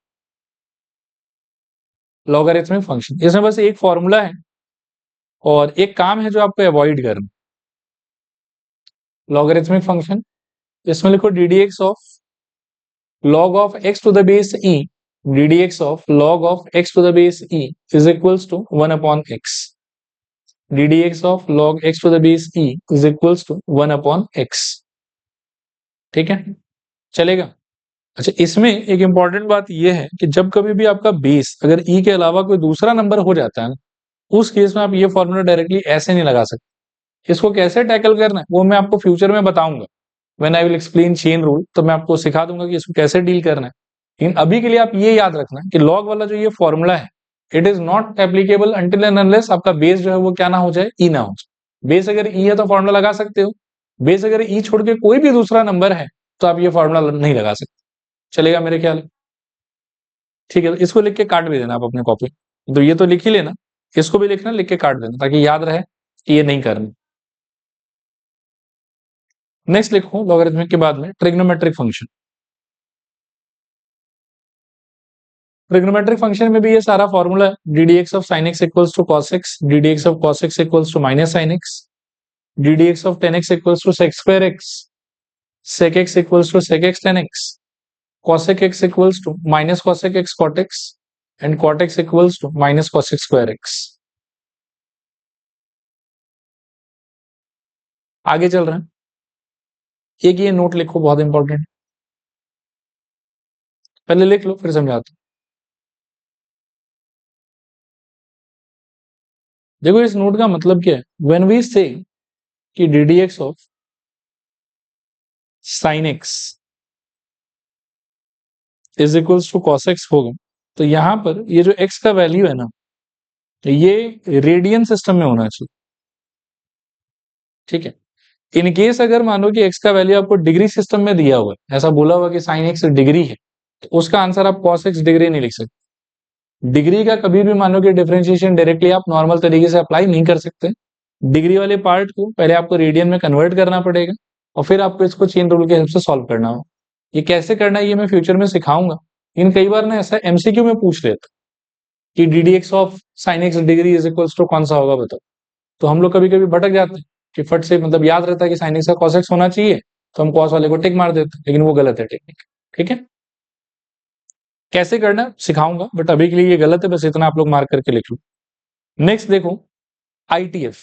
Logarithmic function, इसमें बस एक फॉर्मूला है और एक काम है जो आपको अवॉइड करना। लॉगरिथमिक फंक्शन, इसमें लिखो d D x of log of x to the base e, ddx of log of x to the base e is equals to 1 upon x, ddx of log x to the base e is equals to 1 upon x, ठीक है, चलेगा। अच्छा इसमें एक important बात यह है कि जब कभी भी आपका बेस अगर e के अलावा कोई दूसरा नंबर हो जाता है ना, उस केस में आप ये फॉर्मूला डायरेक्टली ऐसे नहीं लगा सकते। इसको कैसे टैकल करना है वो मैं आपको फ्यूचर में बताऊंगा, when I will explain chain rule, तो मैं आपको सिखा दूंगा कि इसको कैसे डील करना है। लेकिन अभी के लिए आप ये याद रखना कि लॉग वाला जो ये फॉर्मूला है, it is not applicable until and unless आपका बेस जो है वो क्या ना हो जाए, ई ना हो जाए। बेस अगर ई है तो फॉर्मूला लगा सकते हो, बेस अगर ई छोड़ के कोई भी दूसरा नंबर है तो आप ये फॉर्मूला नहीं लगा सकते। चलेगा मेरे ख्याल में? ठीक है, तो इसको लिख के काट भी देना आप अपने कॉपी। तो ये तो लिख ही लेना, इसको भी लिखना, लिख के काट देना ताकि याद रहे कि ये नहीं करना। नेक्स्ट लिखो लॉगरिथमिक के बाद में ट्रिग्नोमेट्रिक फंक्शन। ट्रिग्नोमेट्रिक फंक्शन में भी ये सारा फॉर्मूला है, D D x of sine X equals to cos X, D D x of cos X equals to minus sine X, D D x of tan X equals to sec square X, sec X equals to sec X tan X, cosec x equals to minus cosec x cot x and cot x equals to minus cosec square x। आगे चल रहे हैं, एक ये note लिखो बहुत important, पहले लिख लो फिर समझाता हूं। देखो इस नोट का मतलब क्या है, व्हेन वी से कि D D x of sine X is equals to cos X होगा, तो यहां पर ये जो x का वैल्यू है ना, ये रेडियन सिस्टम में होना चाहिए। ठीक है, इन केस अगर मानो कि x का वैल्यू आपको डिग्री सिस्टम में दिया हुआ है, ऐसा बोला हुआ कि साइन एक्स डिग्री है, तो उसका आंसर आप कॉस एक्स डिग्री नहीं लिख सकते। डिग्री का कभी भी मानो कि डिफरेंशिएशन डायरेक्टली आप नॉर्मल तरीके से अप्लाई नहीं कर सकते। डिग्री वाले पार्ट को पहले आपको रेडियन में कन्वर्ट करना पड़ेगा और फिर आपको इसको चेन रूल के हेल्प से सॉल्व करना होगा। ये कैसे करना है ये मैं फ्यूचर में सिखाऊंगा, लेकिन कई बार ना ऐसा एमसीक्यू में पूछ लेते कि D D x of sine X degree is equals to कौन सा होगा बताओ। तो हम लोग कभी कभी भटक जाते हैं कि फट से मतलब याद रहता है कि साइन एक्स का कॉस एक्स होना चाहिए, तो हम कॉस वाले को टिक मार देते हैं, लेकिन वो गलत है टेक्निक। ठीक है, कैसे करना है सिखाऊंगा, बट अभी के लिए ये गलत है, बस इतना आप लोग मार्क करके लिख लो। नेक्स्ट देखो आईटीएफ।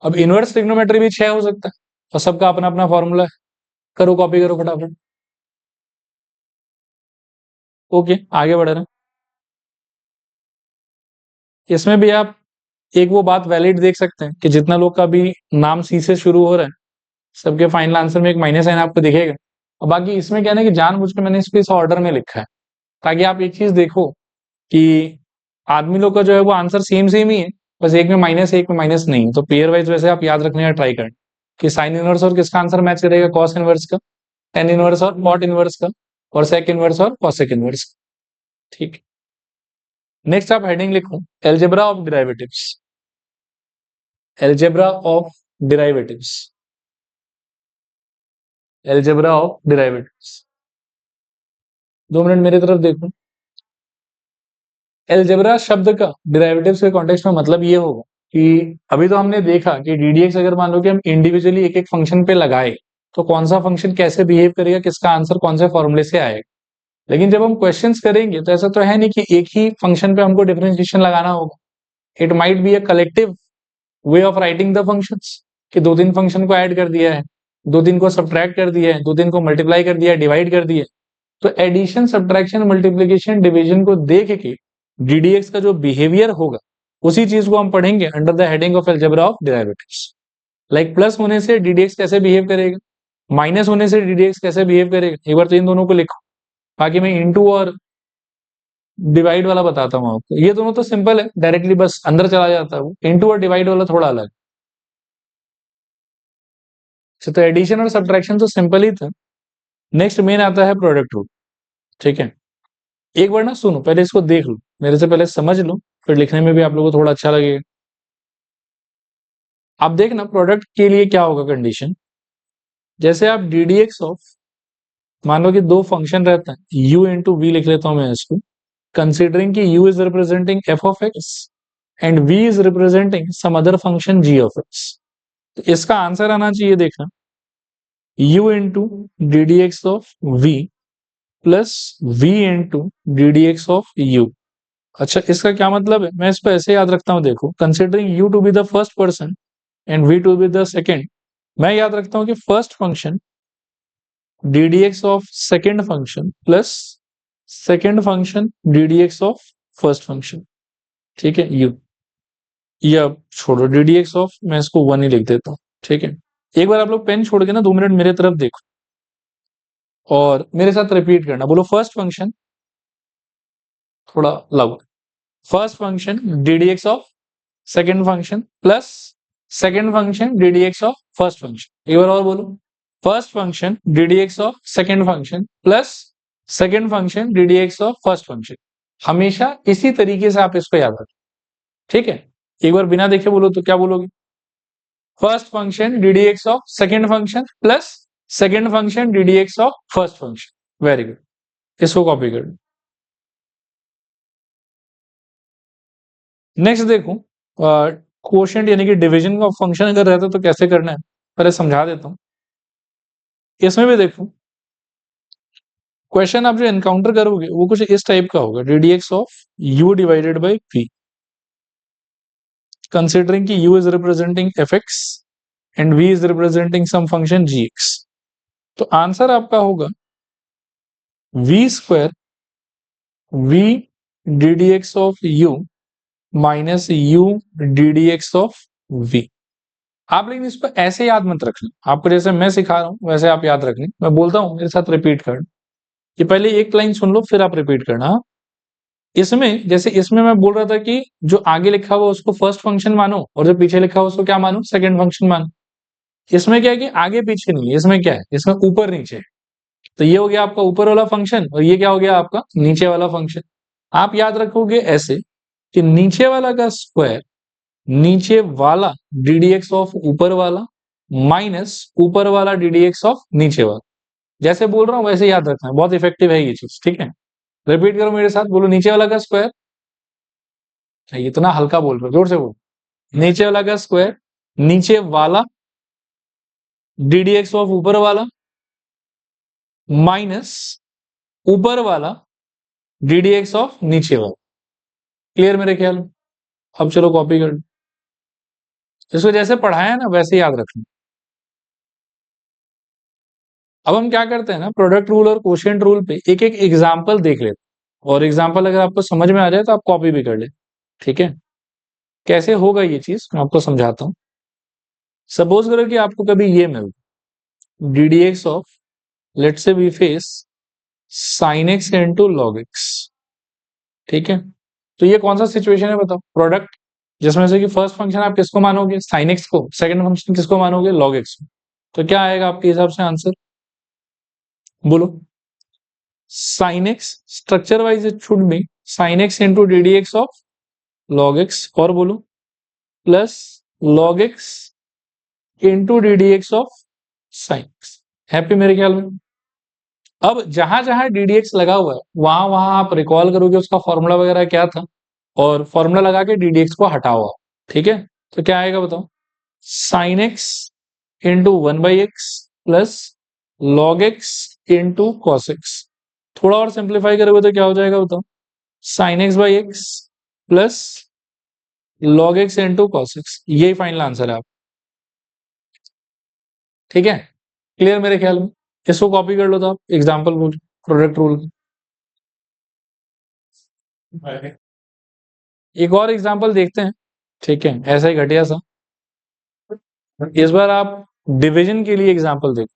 अब इनवर्स ट्रिग्नोमेट्री भी 6 हो सकता है और सबका अपना अपना फॉर्मूला है, करो कॉपी करो फटाफट। ओके आगे बढ़ रहे हैं, इसमें भी आप एक वो बात वैलिड देख सकते हैं कि जितना लोग का भी नाम सी से शुरू हो रहा है, सबके फाइनल आंसर में एक माइनस साइन आपको दिखेगा। और बाकी इसमें क्या है कि जानबूझ के मैंने इसको इस ऑर्डर में लिखा है ताकि आप एक चीज देखो कि आदमी लोग का जो है वो आंसर सेम सेम ही है, बस एक में माइनस है एक में माइनस नहीं है। तो पेयर वाइज वैसे आप याद रखने का ट्राई करें कि साइन इनवर्स और किसका आंसर मैच करेगा, कॉस इनवर्स का, टेन इनवर्स और कॉट इनवर्स का, और सेक इनवर्स और कॉसेक इनवर्स का। ठीक है, नेक्स्ट आप हेडिंग लिखो algebra of derivatives. Algebra of derivatives, algebra of derivatives. 2 minute मेरी तरफ देखो। एलजेब्रा शब्द का डेरिवेटिव्स के कॉन्टेक्स्ट में मतलब ये होगा कि अभी तो हमने देखा कि डीडीएक्स अगर मान लो कि हम इंडिविजुअली एक एक फंक्शन पे लगाए तो कौन सा फंक्शन कैसे बिहेव करेगा, किसका आंसर कौन से फॉर्मूले से आएगा। लेकिन जब हम क्वेश्चंस करेंगे तो ऐसा तो है नहीं कि एक ही फंक्शन पे हमको डिफरेंशिएशन लगाना होगा। It might be a collective way of writing the functions, कि 2-3 फंक्शन को ऐड कर दिया है, 2-3 को सब्ट्रैक्ट कर दिया है, 2-3 को मल्टीप्लाई कर दिया है, डिवाइड कर दिया है। तो एडिशन सब्ट्रैक्शन मल्टीप्लीकेशन डिवीजन को देख के डीडीएक्स का जो बिहेवियर होगा उसी चीज को हम पढ़ेंगे under the heading of algebra of derivatives. Like plus होने से डीडीएक्स कैसे बिहेव करेगा, माइनस होने से डीडीएक्स कैसे बिहेव करेगा, एक बार तो इन दोनों को लिखो। बाकी मैं इनटू और डिवाइड वाला बताता हूँ आपको, ये दोनों तो सिंपल है, डायरेक्टली बस अंदर चला जाता है। वो इनटू और डिवाइड वाला थोड़ा अलग। तो एडिशन और सब्ट्रैक्शन तो सिंपल ही था। नेक्स्ट मेन आता है प्रोडक्ट रूल। ठीक है, एक बार ना सुनो, पहले इसको देख लो, मेरे से पहले समझ लो, फिर लिखने में भी आप लोगों को थोड़ा अच्छा लगेगा। आप देखना प्रोडक्ट के लिए क्या होगा कंडीशन। जैसे आप ddx ऑफ, मान लो कि दो फंक्शन रहता है u इंटू वी, लिख लेता हूं मैं इसको, कंसिडरिंग कि u is representing f of x and v is representing some other function g of x। तो इसका आंसर आना चाहिए, देखना u into D D x of v plus v into D D x of u। अच्छा इसका क्या मतलब है, मैं इसको ऐसे याद रखता हूं, देखो considering u to be the first person and v to be the second, मैं याद रखता हूं कि first function ddx of second function plus second function ddx of first function. ठीक है, यू, ये अब छोड़ो ddx ऑफ, मैं इसको 1 ही लिख देता हूं। ठीक है, एक बार आप लोग पेन छोड़ के ना 2 मिनट मेरे तरफ देखो। और मेरे साथ रिपीट करना, बोलो फर्स्ट फंक्शन, थोड़ा loud, first function D D x of second function plus second function D D x of first function. एक बार और बोलो, first function D D x of second function plus second function D D x of first function. हमेशा इसी तरीके से आप इसको याद रखें, ठीक है। एक बार बिना देखे बोलो तो क्या बोलोगे, first function D D x of second function plus second function D D x of first function. Very good, इसको कॉपी कर लो। नेक्स्ट देखो, क्वोशिएंट यानी कि डिवीजन का फंक्शन अगर रहता तो कैसे करना है, पहले समझा देता हूं। इसमें भी देखो, क्वेश्चन आप जो एनकाउंटर करोगे वो कुछ इस टाइप का होगा, d D x of u divided by p, considering कि u is representing fx and v is representing some function gx। तो आंसर आपका होगा v square v d D x of u minus u d D x of v। आप लेकिन इसको ऐसे याद मत रखना, आपको जैसे मैं सिखा रहा हूं वैसे आप याद रखना। मैं बोलता हूं मेरे साथ रिपीट कर, ये पहले एक लाइन सुन लो फिर आप रिपीट करना। इसमें जैसे इसमें मैं बोल रहा था कि जो आगे लिखा हुआ उसको फर्स्ट फंक्शन मानो और जो पीछे लिखा हुआ उसको क्या मानो, सेकंड फंक्शन मानो। इसमें क्या है कि आगे पीछे नहीं है, इसमें क्या है, इसमें ऊपर नीचे है। तो ये हो गया आपका ऊपर वाला फंक्शन और ये क्या हो गया आपका नीचे वाला फंक्शन। आप याद रखोगे ऐसे कि नीचे वाला का स्क्वायर नीचे वाला डी डी एक्स ऑफ ऊपर वाला माइनस ऊपर वाला डी डी एक्स ऑफ नीचे वाला। जैसे बोल रहा हूं वैसे याद रखना है, बहुत इफेक्टिव है ये चीज, ठीक है। रिपीट करो मेरे साथ, बोलो नीचे वाला का स्क्वायर, इतना हल्का बोल रहे हो, जोर से बोलो, नीचे वाला का स्क्वायर नीचे वाला डी डी एक्स ऑफ ऊपर वाला माइनस ऊपर वाला डी डी एक्स ऑफ नीचे वाला। क्लियर मेरे ख्याल में। अब चलो कॉपी कर लो, इसको जैसे पढ़ाया ना वैसे याद रखना। अब हम क्या करते हैं ना, प्रोडक्ट रूल और कोशिएंट रूल पे एक एक एग्जांपल देख लेते हैं और एग्जांपल अगर आपको समझ में आ जाए तो आप कॉपी भी कर ले, ठीक है। कैसे होगा ये चीज मैं आपको समझाता हूं। सपोज करो कि आपको कभी ये मिल d D x of, let say we face sine x into log x, ठीक है। तो ये कौन सा सिचुएशन है बताओ, प्रोडक्ट, जिसमें से कि फर्स्ट फंक्शन आप किसको मानोगे, साइन एक्स को, सेकंड फंक्शन किसको मानोगे, लॉग एक्स को। तो क्या आएगा आपके हिसाब से आंसर, बोलो। Sine x structure wise it should be sign x into D D x of log x, और बोलो plus log x into D D x of sine x. Happy मेरे ख्याल में। अब जहां जहां डी डी एक्स लगा हुआ है वहां वहां आप रिकॉल करोगे उसका फॉर्मूला वगैरह क्या था, और फॉर्मूला लगा के डी डी एक्स को हटाओ आप, ठीक है। तो क्या आएगा बताओ, sign x into one by x plus log x into cos x. थोड़ा और सिंप्लीफाई करोगे तो क्या हो जाएगा बताओ, sign x by x plus log x into cos x. यही फाइनल आंसर है आप, ठीक है। क्लियर मेरे ख्याल में। इसको कॉपी कर लो तो आप एग्जाम्पल बोल, प्रोडक्ट रूल। एक और एग्जाम्पल देखते हैं, ठीक है, ऐसा ही घटिया सा। इस बार आप डिवीजन के लिए एग्जाम्पल देखो।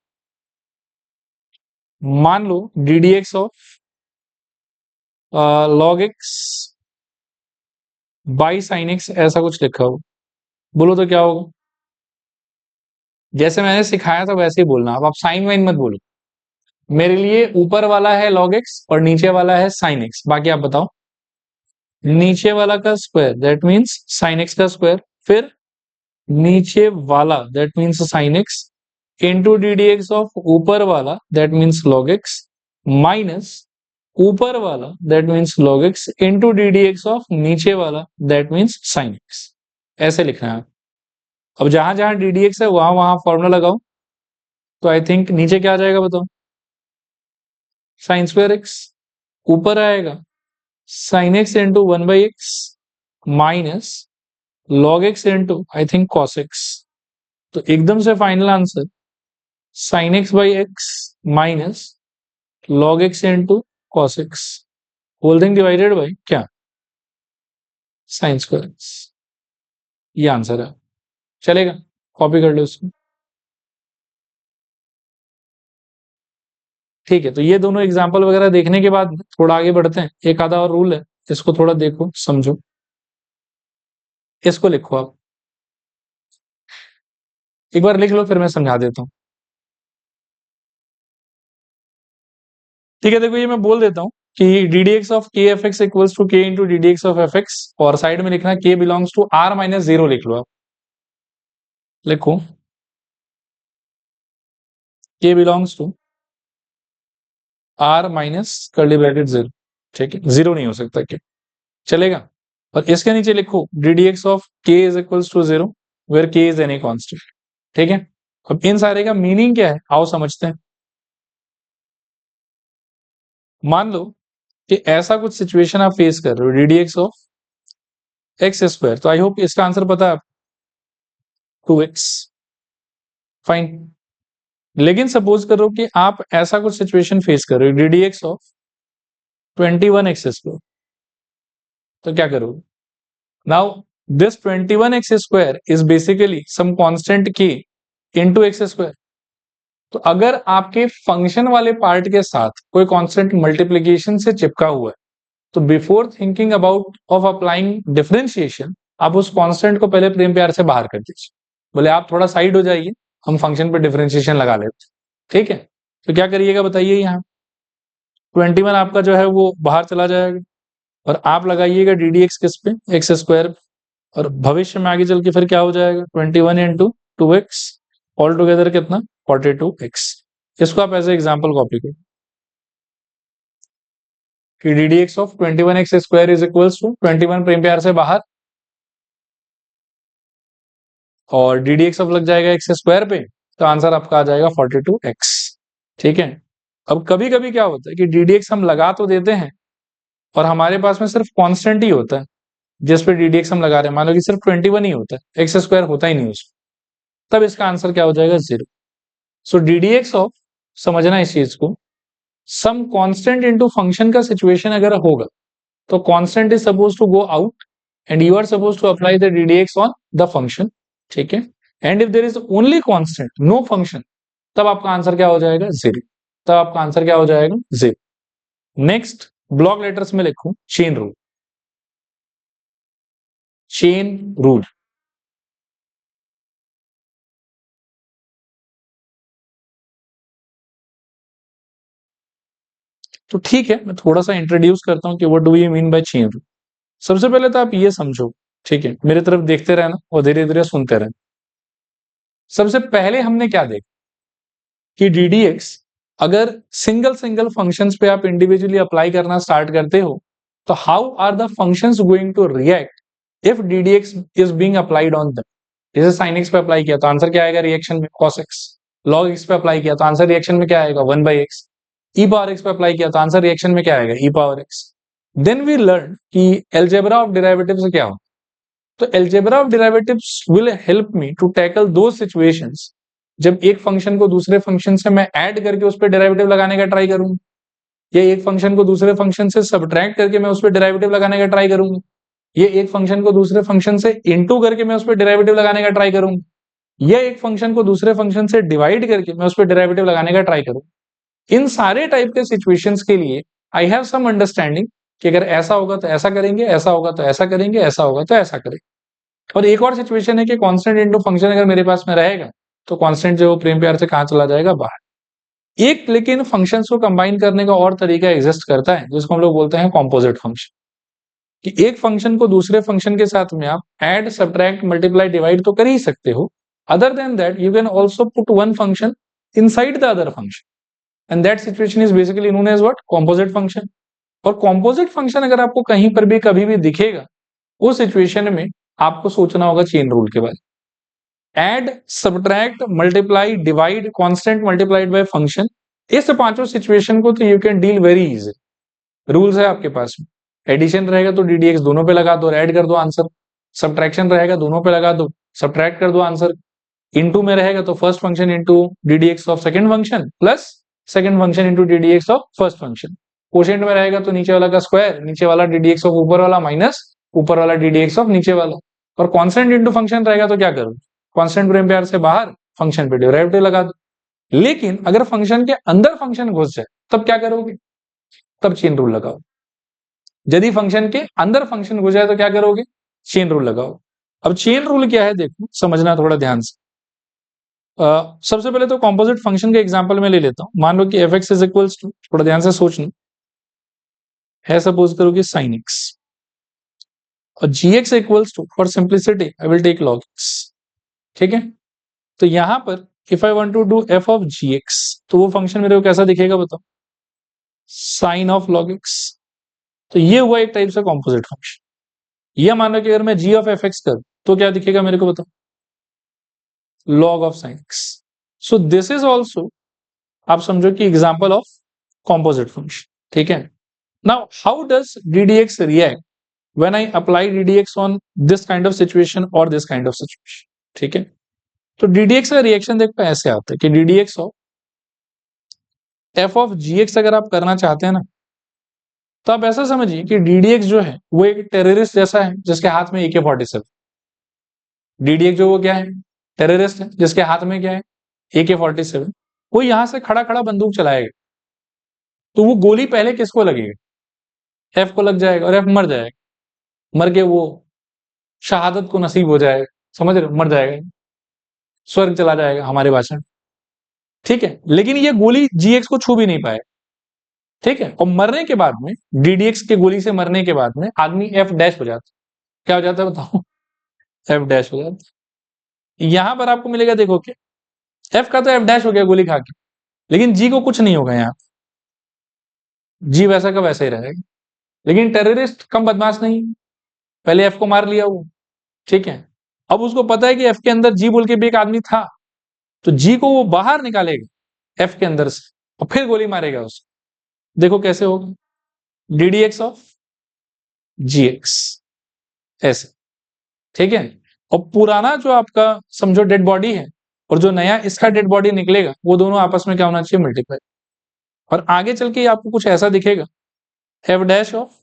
मान लो d D x of log x by sine x ऐसा कुछ लिखा हो, बोलो तो क्या होगा। जैसे मैंने सिखाया था वैसे ही बोलना, अब आप साइन वाइन मत बोलो। मेरे लिए ऊपर वाला है लॉग एक्स और नीचे वाला है साइन एक्स, बाकी आप बताओ। नीचे वाला का square that means sine x का स्क्वायर, फिर नीचे वाला that means sign x into D D x of ऊपर वाला that means log x minus ऊपर वाला that means log x into D D x of नीचे वाला दैट मीन्स साइन एक्स। ऐसे लिखना है। अब जहां जहां डी डी एक्स है वहां वहां फॉर्मूला लगाओ, तो आई थिंक नीचे क्या आ जाएगा बताओ, साइन स्क्वायर एक्स, ऊपर आएगा sine x into one by x minus log x into I think cos x. तो एकदम से final answer sine x by x minus log x into cos x whole thing divided by क्या, sine square x. ये answer है, चलेगा, copy कर लो इसको। ठीक है, तो ये दोनों एग्जाम्पल वगैरह देखने के बाद थोड़ा आगे बढ़ते हैं। एक आधा और रूल है, इसको थोड़ा देखो समझो, इसको लिखो आप एक बार लिख लो, फिर मैं समझा देता हूँ। ठीक है, देखो ये मैं बोल देता हूँ कि D D x of k f x equals to k into D D x of F x, और साइड में लिखना k belongs to R minus zero, लिख लो आप, लिखो k belongs to R minus curly bracket zero. ठीक है, zero नहीं हो सकता के, चलेगा। और इसके नीचे लिखो d D x of k is equals to zero where k is any constant. ठीक है, अब इन सारे का मीनिंग क्या है आओ समझते हैं। मान लो कि ऐसा कुछ सिचुएशन आप फेस कर रहे हो, d D x of x square, तो आई होप इसका आंसर पता है, 2x, फाइन। लेकिन सपोज करो कि आप ऐसा कुछ सिचुएशन फेस कर रहे हो, d D x of 21x square, तो क्या करोगे? Now this 21x square is basically some constant k into x square. तो अगर आपके फंक्शन वाले पार्ट के साथ कोई कांस्टेंट मल्टीप्लिकेशन से चिपका हुआ है, तो before thinking about of applying differentiation, आप उस कांस्टेंट को पहले प्रेम प्यार से बाहर कर दीजिए। बोले आप थोड़ा साइड हो जाइए, हम फंक्शन पे डिफरेंशिएशन लगा लेते। ठीक है, तो क्या करिएगा बताइए, यहाँ 21 आपका जो है वो बाहर चला जाएगा, और आप लगाइएगा डी डी एक्स किस पे, एक्स स्क्वायर, और भविष्य में आगे चल के फिर क्या हो जाएगा 21 इंटू 2x, ऑल टुगेदर कितना 42x। इसको आप एज ए एग्जाम्पल कॉपी करो कि D D x of 21x square is equals to 21 प्रेम प्यार से बाहर, और डी डी एक्स अब लग जाएगा एक्स स्क्वायर पे, तो आंसर आपका आ जाएगा 42x। ठीक है, अब कभी कभी क्या होता है कि डी डी एक्स हम लगा तो देते हैं, और हमारे पास में सिर्फ कांस्टेंट ही होता है जिस पे डी डी एक्स हम लगा रहे हैं, मान लो कि सिर्फ 21 ही होता है, एक्स स्क्वायर होता ही नहीं उसमें, तब इसका आंसर क्या हो जाएगा 0। So d D x of, समझना इस चीज को, सम कांस्टेंट इनटू फंक्शन का सिचुएशन अगर होगा, तो constant is suppose to go out and you are suppose to apply the d D x on the function. ठीक है, and if there is only constant no function, तब आपका answer क्या हो जाएगा 0। तब आपका आंसर क्या हो जाएगा 0। नेक्स्ट ब्लॉक लेटर्स में लिखूं चेन रूल, चेन रूल। तो ठीक है, मैं थोड़ा सा इंट्रोड्यूस करता हूं कि what do you mean by chain rule. सबसे पहले तो आप ये समझो, ठीक है, मेरी तरफ देखते रहना और धीरे धीरे सुनते रहना। सबसे पहले हमने क्या देखा कि डी डी एक्स अगर सिंगल सिंगल फंक्शंस पे आप इंडिविजुअली अप्लाई करना स्टार्ट करते हो, तो how are the functions going to react if d D x is being applied on them. जैसे साइन एक्स पे अप्लाई किया तो आंसर क्या आएगा रिएक्शन में cos x, log x पे अप्लाई किया तो आंसर रिएक्शन में क्या आएगा 1/x, e पावर x पे अप्लाई किया तो आंसर रिएक्शन में क्या आएगा e power x। Then we learn कि अलजेब्रा ऑफ डेरिवेटिव्स क्या हो, तो algebra of derivatives will help me to tackle दो सिचुएशंस जब एक फंक्शन को दूसरे फंक्शन से मैं ऐड करके उस पर डेरिवेटिव लगाने का ट्राई करूंगा, या एक फंक्शन को दूसरे फंक्शन से सब्ट्रैक्ट करके मैं उस पर डेरिवेटिव लगाने का ट्राई करूंगा, ये एक फंक्शन को दूसरे फंक्शन से इनटू करके मैं उस पर डेरिवेटिव लगाने का ट्राई करूंगा, या एक फंक्शन को दूसरे फंक्शन से डिवाइड करके मैं उस पर डेरिवेटिव लगाने का ट्राई करूं। इन सारे टाइप के सिचुएशंस के लिए आई हैव सम अंडरस्टैंडिंग कि अगर ऐसा होगा तो ऐसा करेंगे, ऐसा होगा तो ऐसा करेंगे, ऐसा होगा तो ऐसा करेंगे। और एक और सिचुएशन है कि कांस्टेंट इनटू फंक्शन अगर मेरे पास में रहेगा, तो कांस्टेंट जो प्रेम प्यार से कहां चला जाएगा बाहर। एक लेकिन फंक्शंस को कंबाइन करने का और तरीका एग्जिस्ट करता है जिसको हम लोग बोलते हैं कॉम्पोजिट फंक्शन, कि एक फंक्शन को दूसरे फंक्शन के साथ में आप ऐड सब्ट्रैक्ट मल्टीप्लाई डिवाइड तो कर ही सकते हो, other than that you can also put one function inside the other function and that situation is basically known as what composite function। और composite function अगर आपको कहीं पर भी कभी भी दिखेगा, उस सिचुएशन में आपको सोचना होगा चेन रूल के बारे में। Add subtract multiply divide constant multiplied by function, इस पांचों सिचुएशन को तो you can deal very easy. Rules है आपके पास में, एडिशन रहेगा तो डी डी एक्स दोनों पे लगा दो, ऐड कर दो आंसर, सब्ट्रैक्शन रहेगा दोनों पे लगा दो, सब्ट्रैक्ट कर दो आंसर, इनटू में रहेगा तो first function into D D x of second function plus second function into D D x of first function. Quotient में रहेगा तो नीचे वाला का स्क्वायर, नीचे वाला डी डी एक्स ऑफ ऊपर वाला माइनस ऊपर वाला डी डी एक्स ऑफ नीचे वाला। और कांस्टेंट इनटू फंक्शन रहेगा तो क्या करूं, कांस्टेंट प्रेम प्यार से बाहर, फंक्शन पे डेरिवेटिव लगा दो। लेकिन अगर फंक्शन के अंदर फंक्शन घुस जाए तब क्या करोगे? तब चेन रूल लगाओ। यदि फंक्शन के अंदर फंक्शन घुस जाए तो क्या करोगे? चेन रूल लगाओ। अब चेन रूल क्या है देखो, समझना थोड़ा ध्यान से। सबसे पहले तो कॉम्पोजिट फंक्शन का एग्जांपल मैं ले लेता हूं। मान लो कि f(x) इज इक्वल्स टू, थोड़ा ध्यान से सोचना है, सपोज करो कि sin x और gx equals to, for simplicity I will take log x। ठीक है, तो यहां पर if I want to do f of gx तो वो फंक्शन मेरे को कैसा दिखेगा बताओ? sin of log x। तो ये हुआ एक टाइप से कॉम्पोजिट फंक्शन। ये मान लो कि अगर मैं g ऑफ fx करूं तो क्या दिखेगा मेरे को बताओ? log of sin x। So this is also, आप समझो कि एग्जाम्पल ऑफ कॉम्पोजिट फंक्शन। ठीक है, now how does ddx react when I apply ddx on this kind of situation और दिस काइंड ऑफ सिचुएशन? ठीक है, तो ddx का रिएक्शन देखो ऐसे आता है कि ddx of f of gx अगर आप करना चाहते हैं ना, तो आप ऐसा समझिए कि ddx जो है वो एक टेररिस्ट जैसा है जिसके हाथ में AK-47। ddx जो वो क्या है? टेररिस्ट है जिसके हाथ में क्या है? AK-47। वो यहां से खड़ा खड़ा बंदूक चलाएगा तो वो गोली पहले किसको लगेगी? एफ को लग जाएगा और एफ मर जाएगा। मर के वो शहादत को नसीब हो जाएगा, समझ रहे हो? मर जाएगा, स्वर्ग चला जाएगा हमारे भाषण। ठीक है, लेकिन ये गोली जीएक्स को छू भी नहीं पाए। ठीक है, और मरने के बाद में डीडीएक्स के गोली से मरने के बाद में आदमी एफ डैश हो जाता। क्या हो जाता है बताओ? एफ डैश हो जाता। यहां पर आपको मिलेगा, देखो कि एफ का तो एफ डैश हो गया गोली खा के, लेकिन जी को कुछ नहीं होगा। यहाँ जी वैसा का वैसा ही रहेगा। लेकिन टेररिस्ट कम बदमाश नहीं, पहले एफ को मार लिया वो। ठीक है, अब उसको पता है कि एफ के अंदर जी बोल के भी एक आदमी था, तो जी को वो बाहर निकालेगा एफ के अंदर से और फिर गोली मारेगा उसको। देखो कैसे होगा? ddx ऑफ gx ऐसे। ठीक है, और पुराना जो आपका समझो डेड बॉडी है और जो नया इसका डेड बॉडी निकलेगा, वो दोनों आपस में क्या होना चाहिए? मल्टीप्लाई। और आगे चल के आपको कुछ ऐसा दिखेगा, f dash of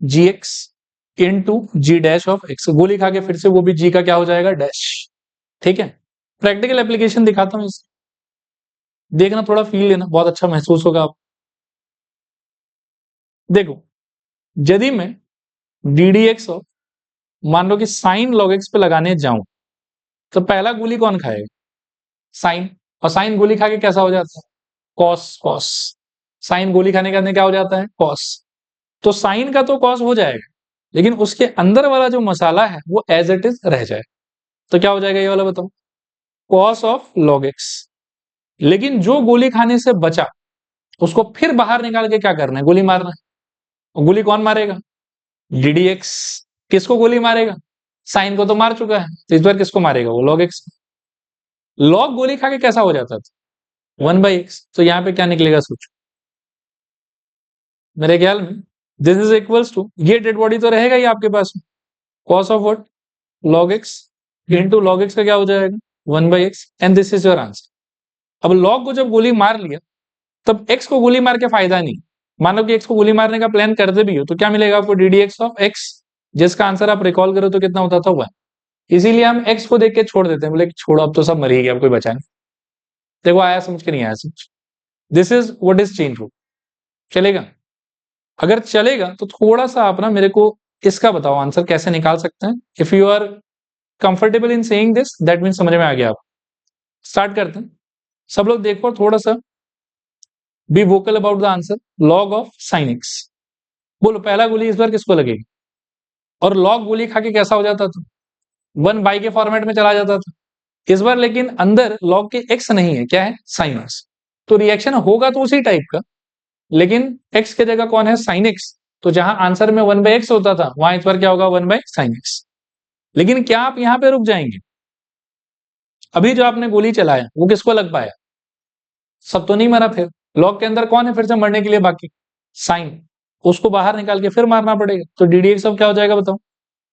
gx into g dash of x। गोली खा के फिर से वो भी जी का क्या हो जाएगा? डैश। ठीक है, प्रैक्टिकल एप्लीकेशन दिखाता हूं इसका, देखना, थोड़ा फील लेना, बहुत अच्छा महसूस होगा आप। देखो, यदि मैं ddx ऑफ मान लो कि साइन log x पे लगाने जाऊं तो पहला गोली कौन खाएगा? साइन। और साइन गोली खा के कैसा हो जाता है? कॉस। कॉस साइन गोली खाने के अंदर क्या हो जाता है? कॉस। तो साइन का तो कॉस हो जाएगा, लेकिन उसके अंदर वाला जो मसाला है वो एज इट इज रह जाए। तो क्या हो जाएगा ये वाला बताओ? Cos of log x। लेकिन जो गोली खाने से बचा उसको फिर बाहर निकाल के क्या करना है? गोली मारना है। और गोली कौन मारेगा? ddx। किसको गोली मारेगा? साइन को तो मार चुका है, तो इस बार किसको मारेगा? वो log x। log गोली खा के कैसा हो जाता था? 1/x। तो यहाँ पे क्या निकलेगा सोचो? मेरे ख्याल में दिस इज इक्वल्स टू, ये डेड बॉडी तो रहेगा ही आपके पास, cos of what? log x into log x का क्या हो जाएगा? 1/x। And this is your answer. अब log को जब गोली मार लिया तब x को गोली मार के फायदा नहीं। मानो कि x को गोली मारने का प्लान करते भी हो तो क्या मिलेगा आपको? ddx ऑफ x, जिसका आंसर आप रिकॉल करो तो कितना होता था? 1। इसीलिए हम x को देख के छोड़ देते हैं, बोले छोड़ो अब तो सब मर ही गया, अब कोई बचा नहीं। देखो आया समझ के? नहीं आया समझ? This is what is chain rule. चलेगा? अगर चलेगा तो थोड़ा सा आप ना मेरे को इसका बताओ आंसर कैसे निकाल सकते हैं। If you are comfortable in saying this, that mean समझ में आ गया। आप स्टार्ट करते हैं। सब लोग देखो थोड़ा सा, be vocal about the answer. log of sin x। बोलो पहला गोली इस बार किसको लगेगी? और log गोली खा के कैसा हो जाता था? 1/, के फॉर्मेट में चला जाता था। इस बार लेकिन अंदर log के x नहीं है, क्या है? sin x। तो रिएक्शन होगा तो उसी टाइप का, लेकिन x की जगह कौन है? sin x। तो जहां आंसर में 1/x होता था वहां इस बार क्या होगा? 1/sin x। लेकिन क्या आप यहां पे रुक जाएंगे? अभी जो आपने गोली चलाया वो किसको लग पाया? सब तो नहीं मरा। फिर log के अंदर कौन है फिर से मरने के लिए बाकी? साइन। उसको बाहर निकाल के फिर मारना पड़ेगा। तो ddx अब क्या हो जाएगा बताओ?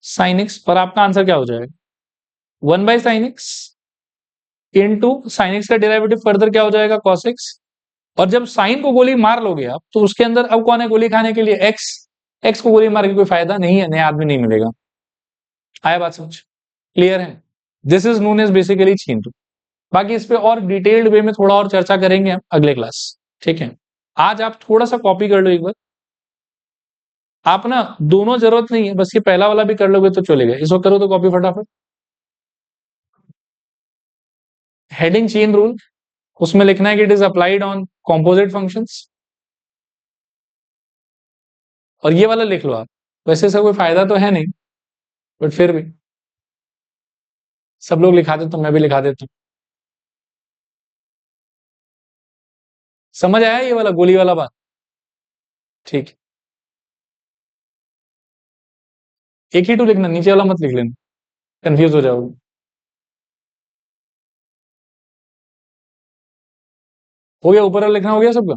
sin x। और आपका आंसर क्या हो जाएगा? 1/sin x into sin x का डेरिवेटिव फर्दर क्या हो जाएगा? cos x। और जब साइन को गोली मार लोगे आप तो उसके अंदर अब कौन है गोली खाने के लिए? x। x को गोली मार के कोई फायदा नहीं है, नया आदमी नहीं मिलेगा। आया बात समझ? क्लियर है? This is known as basically chain rule. बाकी इस पे और डिटेल्ड वे में थोड़ा और चर्चा करेंगे हम अगले क्लास, ठीक है। आज आप थोड़ा सा कॉपी कर लो एक बार, आप ना दोनों जरूरत नहीं है, बस ये पहला वाला भी कर लोगे तो चलेगा। इसको करो तो कॉपी फटाफट। हेडिंग चेन रूल, उसमें लिखना है कि it is applied on composite functions, और ये वाला लिख लो आप। वैसे इसका कोई फायदा तो है नहीं, बट फिर भी सब लोग लिखा देते तो मैं भी लिखा देता हूँ। समझ आया ये वाला गोली वाला बात? ठीक है, एक ही टू लिखना, नीचे वाला मत लिख लेना, कंफ्यूज हो जाओगे। हो गया, ऊपर वाला लिखना हो गया सबका?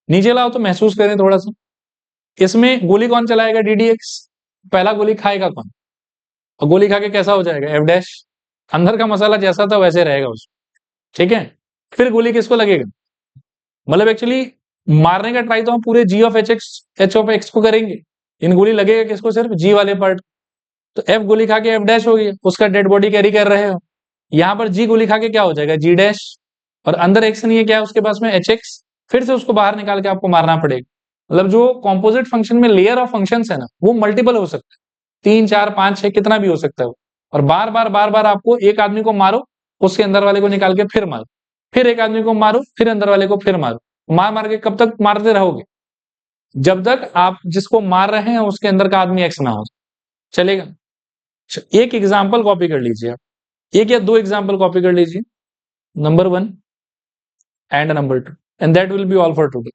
नीचे लाओ तो महसूस करें थोड़ा सा। इसमें गोली कौन चलाएगा? डीडीएक्स। पहला गोली खाएगा कौन? और गोली खा के कैसा हो जाएगा? F dash. अंदर का मसाला जैसा था वैसे रहेगा उसमें, ठीक है। फिर गोली किसको लगेगा? मतलब एक्चुअली मारने का ट्राई तो हम पूरे जी ऑफ एच ऑफ एक्स को करेंगे, इन गोली लगेगा किसको? सिर्फ जी वाले पार्ट। तो एफ गोली खा के एफ डैश हो गया, उसका डेड बॉडी कैरी कर रहे हो। यहां पर जी गोली खा के क्या हो जाएगा? जी डैश। और अंदर एक्स नहीं है, क्या है उसके पास में? H x. फिर से उसको बाहर निकाल के आपको मारना पड़ेगा। मतलब जो कॉम्पोजिट फंक्शन में लेयर ऑफ फंक्शंस है ना, वो मल्टीपल हो सकते हैं, 3 4 5 6 कितना भी हो सकता है। और बार बार आपको एक आदमी को मारो, उसके अंदर वाले को निकाल के फिर मारो, फिर एक आदमी को मारो, फिर अंदर वाले को फिर मारो। मार मार के कब तक मारते रहोगे? जब तक आप जिसको मार रहे हैं उसके अंदर का आदमी एक्स ना हो। चलेगा? एक एग्जाम्पल कॉपी कर लीजिए आप, एक या दो एग्जाम्पल कॉपी कर लीजिए, number 1 and number 2, and that will be all for today.